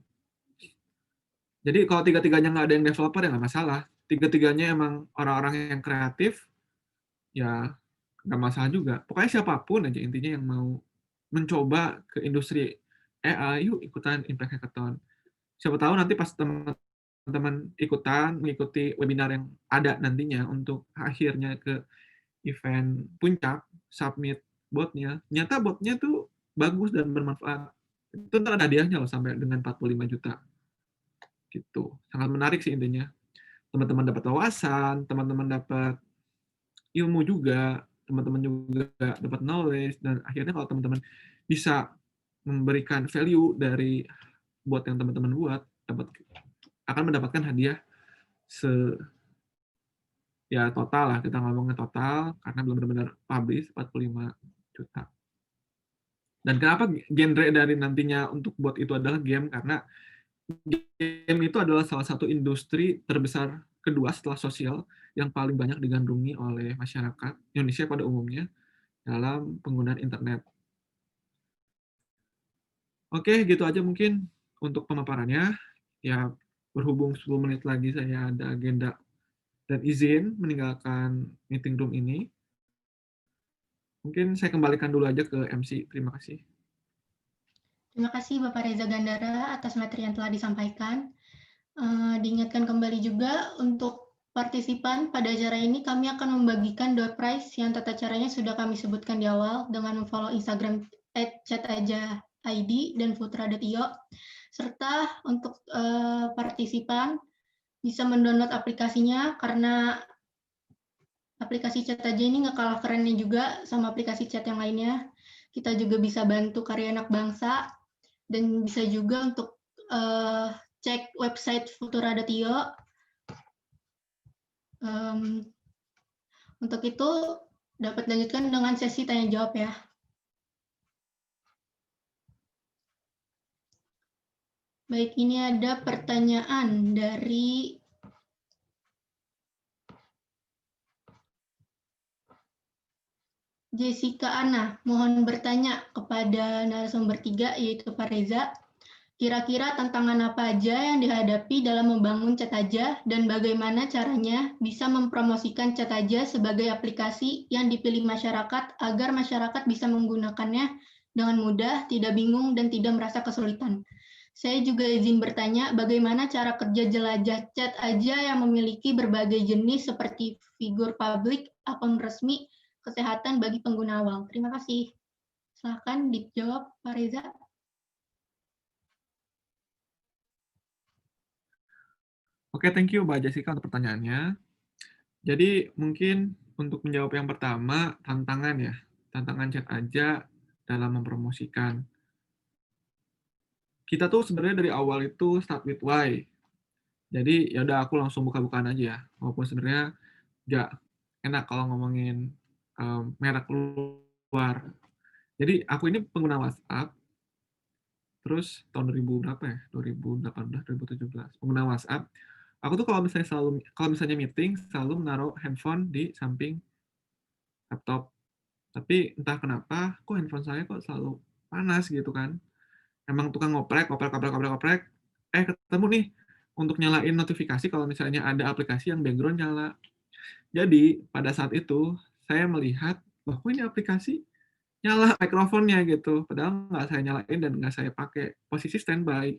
Jadi kalau tiga-tiganya nggak ada yang developer ya nggak masalah. Tiga-tiganya emang orang-orang yang kreatif, ya nggak masalah juga. Pokoknya siapapun aja intinya yang mau mencoba ke industri AI, yuk ikutan Impact Hackathon. Siapa tahu nanti pas teman-teman ikutan, mengikuti webinar yang ada nantinya untuk akhirnya ke event puncak, submit botnya, ternyata botnya tuh bagus dan bermanfaat. Itu ntar ada hadiahnya loh sampai dengan 45 juta. Gitu. Sangat menarik sih intinya. Teman-teman dapat wawasan, teman-teman dapat ilmu juga, teman-teman juga dapat knowledge, dan akhirnya kalau teman-teman bisa memberikan value dari buat yang teman-teman buat, akan mendapatkan hadiah total lah, kita ngomongnya total, karena belum benar-benar publish 45 juta. Dan kenapa genre dari nantinya untuk bot itu adalah game? Karena game itu adalah salah satu industri terbesar kedua setelah sosial yang paling banyak digandrungi oleh masyarakat Indonesia pada umumnya dalam penggunaan internet. Oke, gitu aja mungkin untuk pemaparannya. Ya, berhubung 10 menit lagi saya ada agenda dan izin meninggalkan meeting room ini. Mungkin saya kembalikan dulu aja ke MC. Terima kasih. Terima kasih Bapak Reza Gandara atas materi yang telah disampaikan. Diingatkan kembali juga untuk partisipan pada acara ini kami akan membagikan door prize yang tata caranya sudah kami sebutkan di awal dengan memfollow Instagram @chataja_id dan futura.io, serta untuk partisipan bisa mendownload aplikasinya karena aplikasi chat aja ini nggak kalah kerennya juga sama aplikasi chat yang lainnya. Kita juga bisa bantu karya anak bangsa dan bisa juga untuk cek website futura.io. Untuk itu Dapat lanjutkan dengan sesi tanya jawab ya. Baik, ini ada pertanyaan dari Jessica Ana. Mohon bertanya kepada narasumber 3, yaitu Pak Reza. Kira-kira tantangan apa aja yang dihadapi dalam membangun Cataja dan bagaimana caranya bisa mempromosikan Cataja sebagai aplikasi yang dipilih masyarakat agar masyarakat bisa menggunakannya dengan mudah, tidak bingung, dan tidak merasa kesulitan. Saya juga izin bertanya bagaimana cara kerja jelajah Cataja yang memiliki berbagai jenis seperti figur publik, akun resmi, kesehatan bagi pengguna awal. Terima kasih. Silakan dijawab, Pak Reza. Oke, thank you Mbak Jessica untuk pertanyaannya. Jadi mungkin untuk menjawab yang pertama, tantangan ya. Tantangan Cataja dalam mempromosikan. Kita tuh sebenarnya dari awal itu start with why. Jadi ya udah aku langsung buka-bukaan aja ya. Walaupun sebenarnya nggak enak kalau ngomongin merek luar. Jadi aku ini pengguna WhatsApp, terus tahun 2000 berapa ya? 2018, 2017. Pengguna WhatsApp. Aku tuh kalau misalnya meeting selalu menaruh handphone di samping laptop. Tapi entah kenapa kok handphone saya kok selalu panas gitu kan. Emang tukang ngoprek, ketemu nih untuk nyalain notifikasi kalau misalnya ada aplikasi yang background nyala. Jadi pada saat itu saya melihat bahwa ini aplikasi nyala mikrofonnya gitu, padahal nggak saya nyalain dan nggak saya pakai, posisi standby.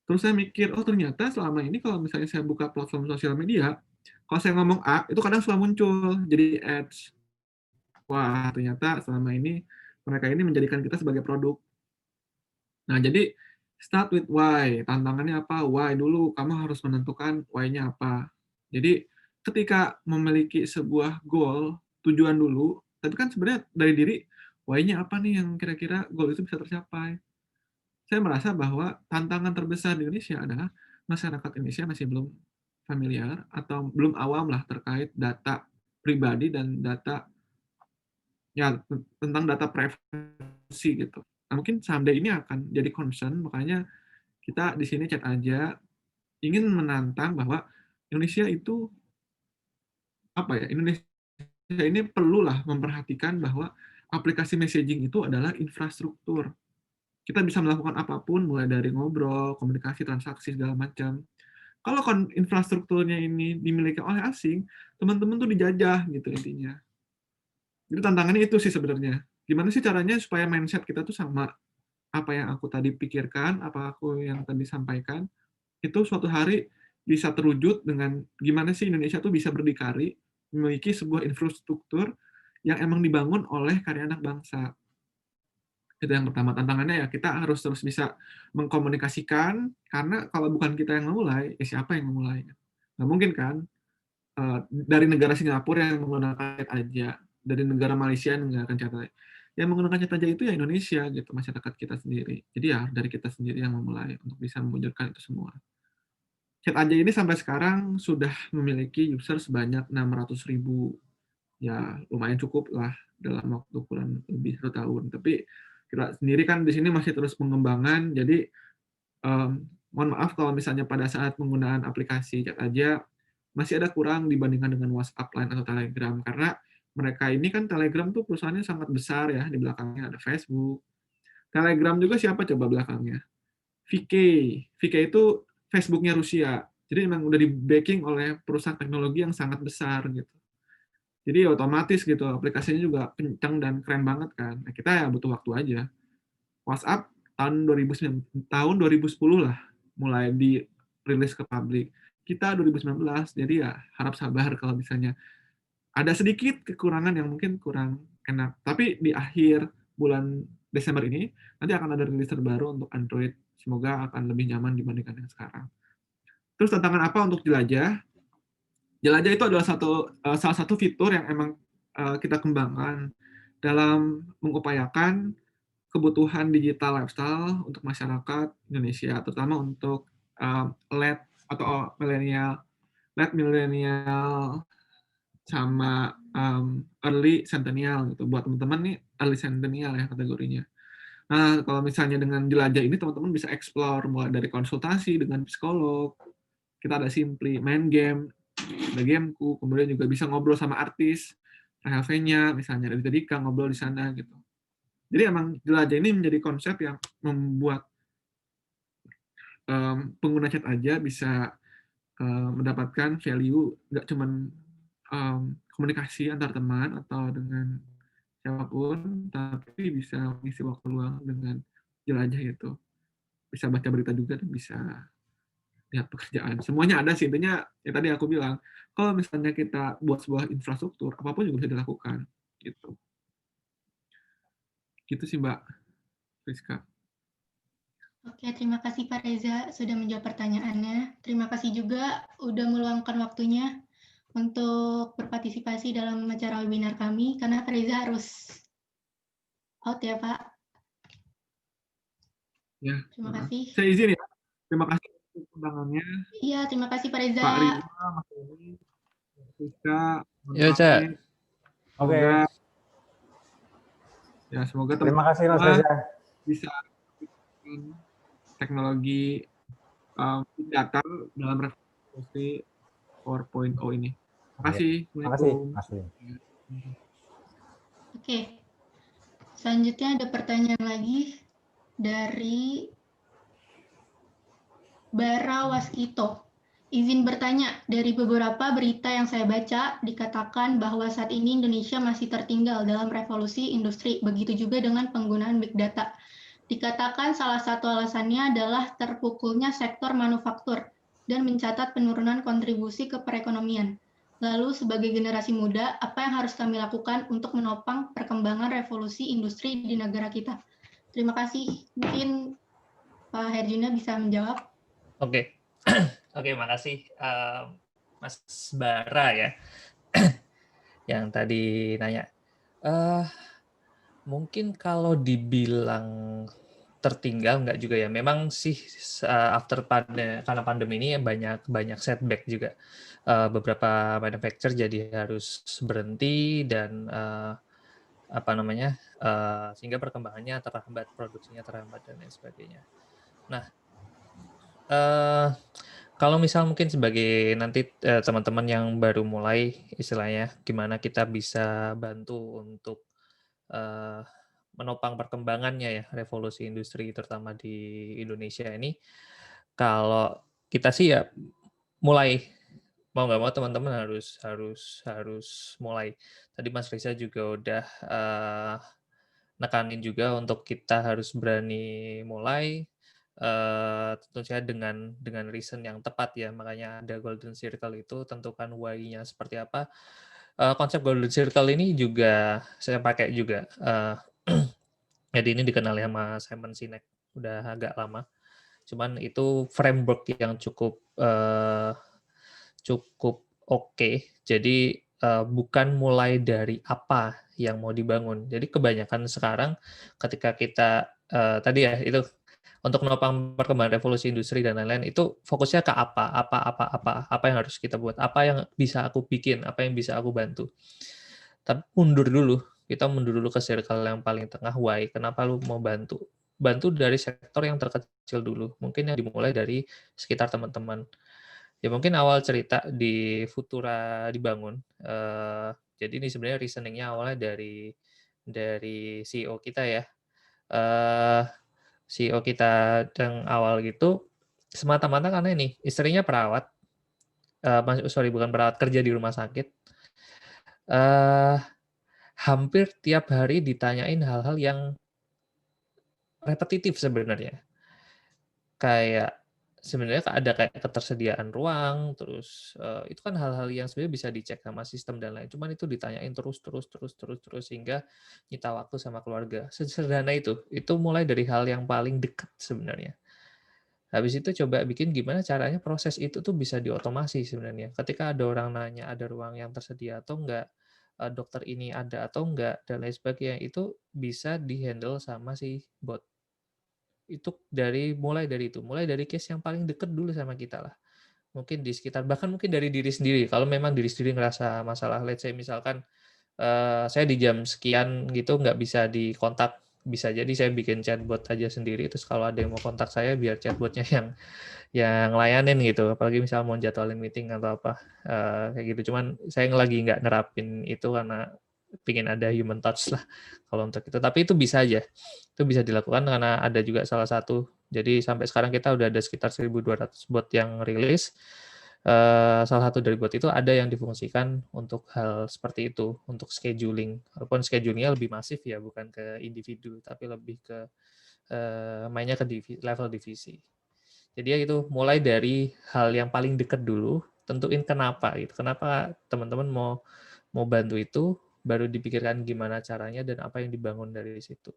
Terus saya mikir, oh ternyata selama ini kalau misalnya saya buka platform sosial media, kalau saya ngomong A, itu kadang suka muncul jadi ads. Wah, ternyata selama ini mereka ini menjadikan kita sebagai produk. Nah, jadi start with why. Tantangannya apa? Why dulu. Kamu harus menentukan why-nya apa. Jadi ketika memiliki sebuah goal, tujuan dulu, tapi kan sebenarnya dari diri, why-nya apa nih yang kira-kira goal itu bisa tercapai. Saya merasa bahwa tantangan terbesar di Indonesia adalah masyarakat Indonesia masih belum familiar atau belum awam lah terkait data pribadi dan data ya tentang data privacy gitu. Nah, mungkin someday ini akan jadi concern, makanya kita di sini chat aja ingin menantang bahwa Indonesia itu apa ya? Indonesia ini perlulah memperhatikan bahwa aplikasi messaging itu adalah infrastruktur. Kita bisa melakukan apapun mulai dari ngobrol, komunikasi, transaksi segala macam. Kalau infrastrukturnya ini dimiliki oleh asing, teman-teman tuh dijajah gitu intinya. Jadi tantangannya itu sih sebenarnya. Gimana sih caranya supaya mindset kita tuh sama apa yang aku tadi pikirkan, apa aku yang tadi sampaikan, itu suatu hari bisa terwujud dengan gimana sih Indonesia tuh bisa berdikari, memiliki sebuah infrastruktur yang emang dibangun oleh karya anak bangsa. Itu yang pertama, tantangannya ya kita harus terus bisa mengkomunikasikan, karena kalau bukan kita yang memulai, ya siapa yang memulai? Nggak mungkin kan, dari negara Singapura yang menggunakan chat aja, dari negara Malaysia yang menggunakan chat aja. Yang menggunakan chat aja itu ya Indonesia gitu, masyarakat kita sendiri. Jadi ya dari kita sendiri yang memulai untuk bisa mewujudkan itu semua. Chat aja ini sampai sekarang sudah memiliki user sebanyak 600.000. Ya lumayan cukup lah dalam waktu kurang lebih 1 tahun. Tapi kita sendiri kan di sini masih terus pengembangan, jadi mohon maaf kalau misalnya pada saat penggunaan aplikasi chat aja masih ada kurang dibandingkan dengan WhatsApp, Line, atau Telegram. Karena mereka ini kan Telegram tuh perusahaannya sangat besar ya, di belakangnya ada Facebook. Telegram juga siapa coba belakangnya? VK. VK itu Facebooknya Rusia. Jadi memang udah di-backing oleh perusahaan teknologi yang sangat besar gitu. Jadi otomatis gitu, aplikasinya juga kencang dan keren banget kan. Nah, kita ya butuh waktu aja. WhatsApp tahun 2010 lah mulai dirilis ke publik. Kita 2019, jadi ya harap sabar kalau misalnya ada sedikit kekurangan yang mungkin kurang enak. Tapi di akhir bulan Desember ini, nanti akan ada rilis terbaru untuk Android. Semoga akan lebih nyaman dibandingkan yang sekarang. Terus tantangan apa untuk jelajah? Jelajah itu adalah salah satu fitur yang emang kita kembangkan dalam mengupayakan kebutuhan digital lifestyle untuk masyarakat Indonesia, terutama untuk LED atau milenial sama early centennial gitu. Buat teman-teman nih early centennial ya kategorinya. Nah, kalau misalnya dengan jelajah ini teman-teman bisa explore mulai dari konsultasi dengan psikolog, kita ada Simply, main game, ada gameku, kemudian juga bisa ngobrol sama artis, Rahel Fenya, misalnya dari Dika ngobrol di sana gitu. Jadi emang jelajah ini menjadi konsep yang membuat pengguna chat aja bisa mendapatkan value, nggak cuman komunikasi antar teman atau dengan siapapun, tapi bisa mengisi waktu luang dengan jelajah itu. Bisa baca berita juga dan bisa lihat pekerjaan. Semuanya ada sih, intinya ya tadi aku bilang, kalau misalnya kita buat sebuah infrastruktur, apapun juga bisa dilakukan. Gitu. Gitu sih Mbak Rizka. Oke, terima kasih Pak Reza sudah menjawab pertanyaannya. Terima kasih juga udah meluangkan waktunya untuk berpartisipasi dalam acara webinar kami, karena Pak Reza harus out ya Pak. Ya. Terima kasih. Saya izin ya. Terima kasih untuk undangannya. Iya, terima kasih Pak Reza. Pak Rima, Mas Doni, Mas Rizka, Ya, Cak. Oke. Ya, semoga Terima kasih Mas teman-teman Reza. bisa teknologi data dalam revolusi 4.0 ini. Terima kasih. Terima kasih. Oke. Selanjutnya ada pertanyaan lagi dari Bara Waskito. Izin bertanya, dari beberapa berita yang saya baca, dikatakan bahwa saat ini Indonesia masih tertinggal dalam revolusi industri, begitu juga dengan penggunaan big data. Dikatakan salah satu alasannya adalah terpukulnya sektor manufaktur dan mencatat penurunan kontribusi ke perekonomian. Lalu sebagai generasi muda, apa yang harus kami lakukan untuk menopang perkembangan revolusi industri di negara kita? Terima kasih. Mungkin Pak Herjuna bisa menjawab. Oke. Oke, makasih Mas Bara ya yang tadi nanya. Mungkin kalau dibilang tertinggal nggak juga ya. Memang sih karena pandemi ini banyak setback juga. Beberapa manufacturer jadi harus berhenti dan sehingga perkembangannya terhambat, produksinya terhambat dan lain sebagainya. Nah, kalau misal mungkin sebagai nanti teman-teman yang baru mulai istilahnya, gimana kita bisa bantu untuk menopang perkembangannya ya revolusi industri terutama di Indonesia ini. Kalau kita sih ya mulai mau nggak mau teman-teman harus mulai. Tadi Mas Reza juga udah nekanin juga untuk kita harus berani mulai. Tentu saja dengan reason yang tepat ya, makanya ada golden circle itu, tentukan why-nya seperti apa. Konsep golden circle ini juga saya pakai juga. Jadi ini dikenal sama Simon Sinek, udah agak lama. Cuman itu framework yang cukup oke. Jadi bukan mulai dari apa yang mau dibangun. Jadi kebanyakan sekarang ketika kita tadi ya itu untuk menopang perkembangan revolusi industri dan lain-lain itu fokusnya ke apa yang harus kita buat, apa yang bisa aku bikin, apa yang bisa aku bantu. Tapi kita mundur dulu ke circle yang paling tengah, why, kenapa lu mau bantu dari sektor yang terkecil dulu, mungkin yang dimulai dari sekitar teman-teman. Ya mungkin awal cerita di Futura dibangun, jadi ini sebenarnya reasoning-nya awalnya dari CEO kita ya. CEO kita yang awal gitu semata-mata karena ini istrinya perawat, bukan perawat, kerja di rumah sakit. Hampir tiap hari ditanyain hal-hal yang repetitif sebenarnya. Kayak sebenarnya ada kayak ketersediaan ruang, terus itu kan hal-hal yang sebenarnya bisa dicek sama sistem dan lain. Cuman itu ditanyain terus sehingga nyita waktu sama keluarga. Sederhana itu mulai dari hal yang paling dekat sebenarnya. Habis itu coba bikin gimana caranya proses itu tuh bisa diotomasi sebenarnya. Ketika ada orang nanya ada ruang yang tersedia atau enggak, dokter ini ada atau enggak, dan lain sebagainya, itu bisa di-handle sama si bot. Itu mulai dari case yang paling dekat dulu sama kita lah. mungkin di sekitar, bahkan mungkin dari diri sendiri. Kalau memang diri sendiri ngerasa masalah, let's say misalkan saya di jam sekian gitu nggak bisa dikontak, bisa jadi saya bikin chatbot aja sendiri, terus kalau ada yang mau kontak saya biar chatbotnya yang layanin gitu, apalagi misal mau jadwalin meeting atau apa, kayak gitu. Cuman saya lagi nggak nerapin itu karena pingin ada human touch lah kalau untuk itu. Tapi itu bisa aja, itu bisa dilakukan karena ada juga salah satu. Jadi sampai sekarang kita udah ada sekitar 1.200 bot yang rilis. Salah satu dari bot itu ada yang difungsikan untuk hal seperti itu, untuk scheduling. Walaupun schedulingnya lebih masif ya, bukan ke individu, tapi lebih ke mainnya ke level divisi. Jadi ya itu mulai dari hal yang paling dekat dulu, tentuin kenapa gitu. Kenapa teman-teman mau bantu itu, baru dipikirkan gimana caranya dan apa yang dibangun dari situ.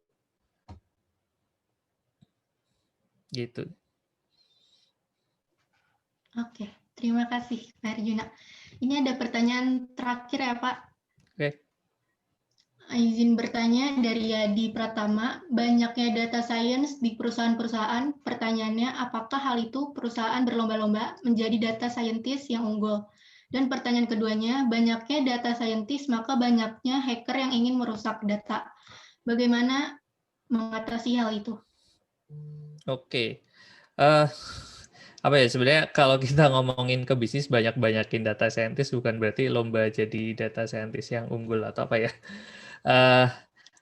Gitu. Oke, terima kasih Pak Arjuna. Ini ada pertanyaan terakhir ya Pak. Oke. Izin bertanya dari Yadi Pratama, banyaknya data science di perusahaan-perusahaan, pertanyaannya apakah hal itu perusahaan berlomba-lomba menjadi data scientist yang unggul? Dan pertanyaan keduanya, banyaknya data scientist maka banyaknya hacker yang ingin merusak data. Bagaimana mengatasi hal itu? Oke. Apa ya, sebenarnya kalau kita ngomongin ke bisnis, banyakin data scientist bukan berarti lomba jadi data scientist yang unggul atau apa ya.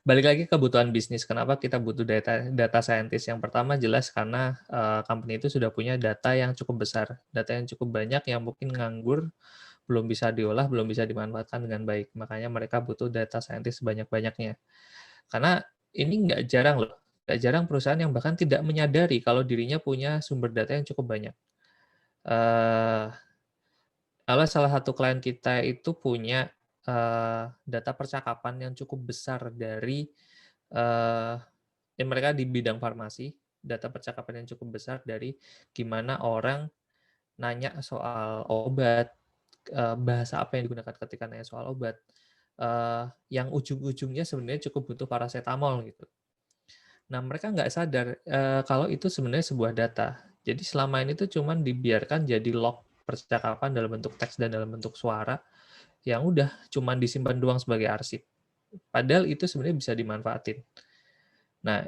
Balik lagi ke kebutuhan bisnis. Kenapa kita butuh data scientist? Yang pertama jelas karena company itu sudah punya data yang cukup besar, data yang cukup banyak yang mungkin nganggur, belum bisa diolah, belum bisa dimanfaatkan dengan baik. Makanya mereka butuh data scientist sebanyak-banyaknya. Karena ini nggak jarang loh, nggak jarang perusahaan yang bahkan tidak menyadari kalau dirinya punya sumber data yang cukup banyak. Kalau salah satu klien kita itu punya data percakapan yang cukup besar dari mereka di bidang farmasi, data percakapan yang cukup besar dari gimana orang nanya soal obat, bahasa apa yang digunakan ketika nanya soal obat, yang ujung-ujungnya sebenarnya cukup butuh paracetamol gitu. Nah, mereka nggak sadar kalau itu sebenarnya sebuah data. Jadi selama ini tuh cuman dibiarkan jadi log percakapan dalam bentuk teks dan dalam bentuk suara yang udah cuman disimpan doang sebagai arsip. Padahal itu sebenarnya bisa dimanfaatin. Nah,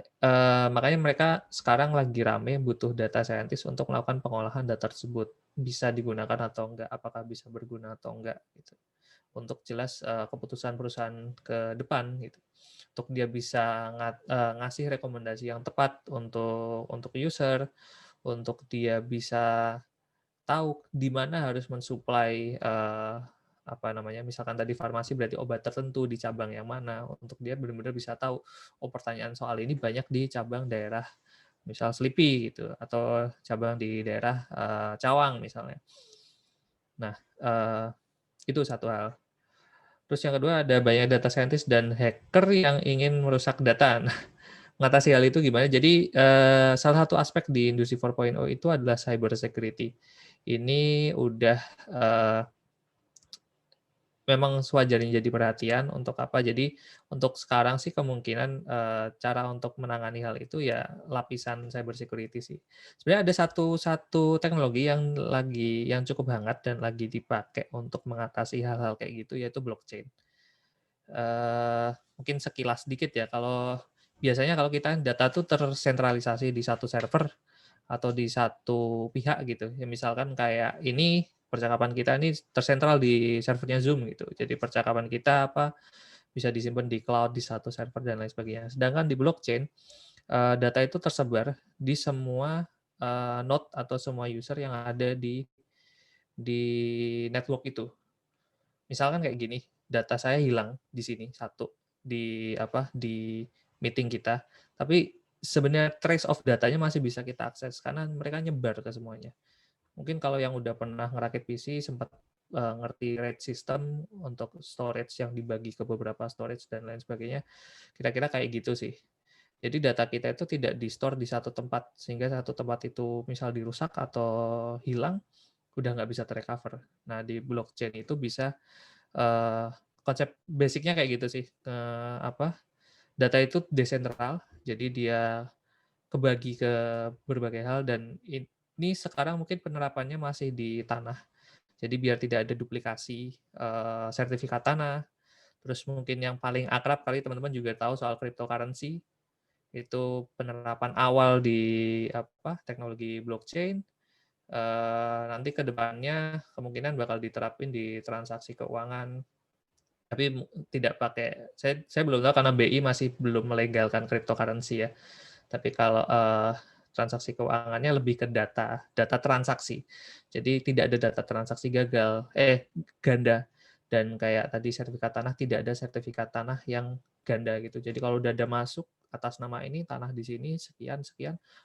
makanya mereka sekarang lagi rame butuh data scientist untuk melakukan pengolahan data tersebut. Bisa digunakan atau enggak, apakah bisa berguna atau enggak gitu. Untuk jelas keputusan perusahaan ke depan gitu. Untuk dia bisa ngasih rekomendasi yang tepat untuk user, untuk dia bisa tahu di mana harus mensuplai apa namanya, misalkan tadi farmasi berarti obat tertentu di cabang yang mana, untuk dia benar-benar bisa tahu, oh pertanyaan soal ini banyak di cabang daerah misal Selipi gitu, atau cabang di daerah Cawang misalnya. Nah, itu satu hal. Terus yang kedua ada banyak data scientist dan hacker yang ingin merusak data. Nah, mengatasi hal itu gimana? Jadi salah satu aspek di industri 4.0 itu adalah cyber security. Ini udah memang sewajarnya jadi perhatian untuk apa? Jadi untuk sekarang sih kemungkinan cara untuk menangani hal itu ya lapisan cyber security sih. Sebenarnya ada satu teknologi yang cukup hangat dan lagi dipakai untuk mengatasi hal-hal kayak gitu, yaitu blockchain. Mungkin sekilas sedikit ya, kalau biasanya kalau kita data tuh tersentralisasi di satu server atau di satu pihak gitu. Ya misalkan kayak ini percakapan kita ini tersentral di servernya Zoom gitu. Jadi percakapan kita apa bisa disimpan di cloud di satu server dan lain sebagainya. Sedangkan di blockchain data itu tersebar di semua node atau semua user yang ada di network itu. Misalkan kayak gini, data saya hilang di sini satu di meeting kita, tapi sebenarnya trace of datanya masih bisa kita akses karena mereka nyebar ke semuanya. Mungkin kalau yang udah pernah ngerakit PC sempat ngerti RAID system untuk storage yang dibagi ke beberapa storage dan lain sebagainya, kira-kira kayak gitu sih. Jadi data kita itu tidak di-store di satu tempat, sehingga satu tempat itu misal dirusak atau hilang, udah nggak bisa terrecover. Nah, di blockchain itu bisa konsep basicnya kayak gitu sih. Data itu desentral, jadi dia kebagi ke berbagai hal dan ini sekarang mungkin penerapannya masih di tanah. Jadi biar tidak ada duplikasi sertifikat tanah. Terus mungkin yang paling akrab kali teman-teman juga tahu soal cryptocurrency. Itu penerapan awal di teknologi blockchain. Nanti ke depannya kemungkinan bakal diterapin di transaksi keuangan. Tapi tidak pakai, saya belum tahu karena BI masih belum melegalkan cryptocurrency ya. Tapi kalau transaksi keuangannya lebih ke data transaksi. Jadi tidak ada data transaksi ganda. Dan kayak tadi sertifikat tanah, tidak ada sertifikat tanah yang ganda gitu. Jadi kalau udah ada masuk atas nama ini, tanah di sini, sekian,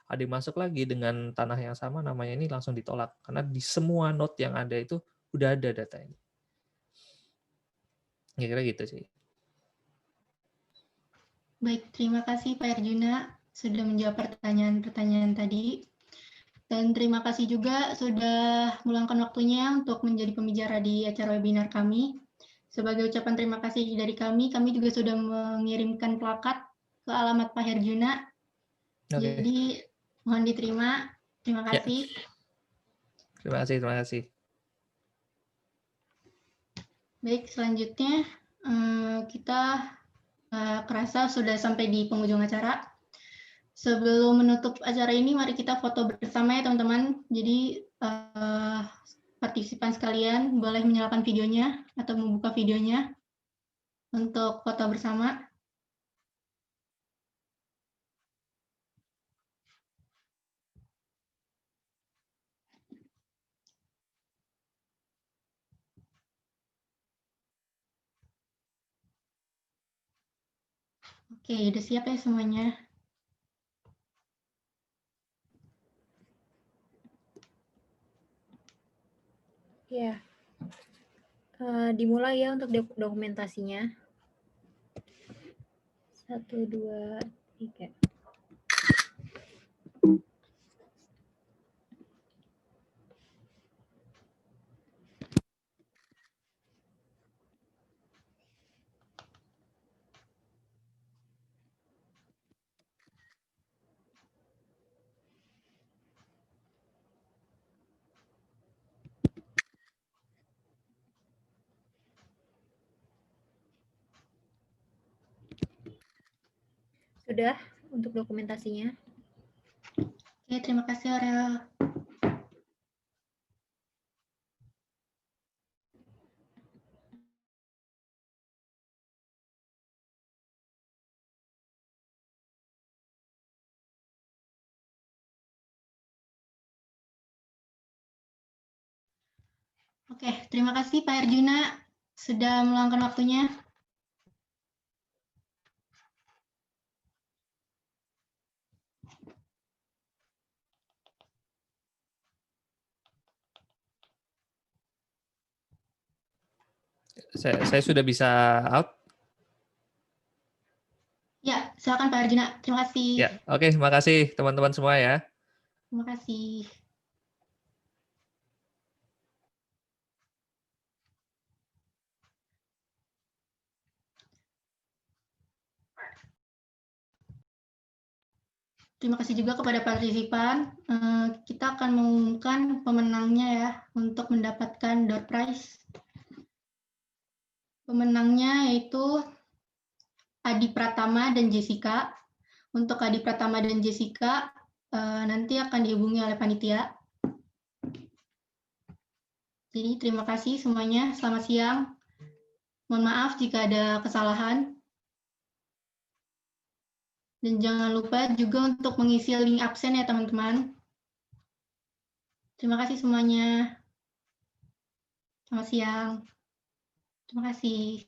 ada yang masuk lagi dengan tanah yang sama, namanya ini langsung ditolak. Karena di semua node yang ada itu udah ada data ini. Kira-kira gitu sih. Baik, terima kasih Pak Arjuna sudah menjawab pertanyaan-pertanyaan tadi. Dan terima kasih juga sudah meluangkan waktunya untuk menjadi pembicara di acara webinar kami. Sebagai ucapan terima kasih dari kami juga sudah mengirimkan plakat ke alamat Pak Herjuna. Okay. Jadi mohon diterima. Terima kasih. Ya. Terima kasih. Baik, selanjutnya kita kerasa sudah sampai di penghujung acara. Sebelum menutup acara ini, mari kita foto bersama ya teman-teman. Jadi partisipan sekalian boleh menyalakan videonya atau membuka videonya untuk foto bersama. Oke, udah siap ya semuanya? Ya, dimulai ya untuk dokumentasinya. 1, 2, 3. Sudah untuk dokumentasinya. Oke, terima kasih Aurel. Oke, terima kasih Pak Arjuna sudah meluangkan waktunya. Saya sudah bisa out? Ya, silakan Pak Arjuna. Terima kasih. Ya, oke, terima kasih teman-teman semua ya. Terima kasih. Terima kasih juga kepada partisipan. Kita akan mengumumkan pemenangnya ya untuk mendapatkan door prize. Pemenangnya yaitu Adi Pratama dan Jessica. Untuk Adi Pratama dan Jessica nanti akan dihubungi oleh panitia. Jadi terima kasih semuanya. Selamat siang. Mohon maaf jika ada kesalahan. Dan jangan lupa juga untuk mengisi link absen ya teman-teman. Terima kasih semuanya. Selamat siang. Terima kasih.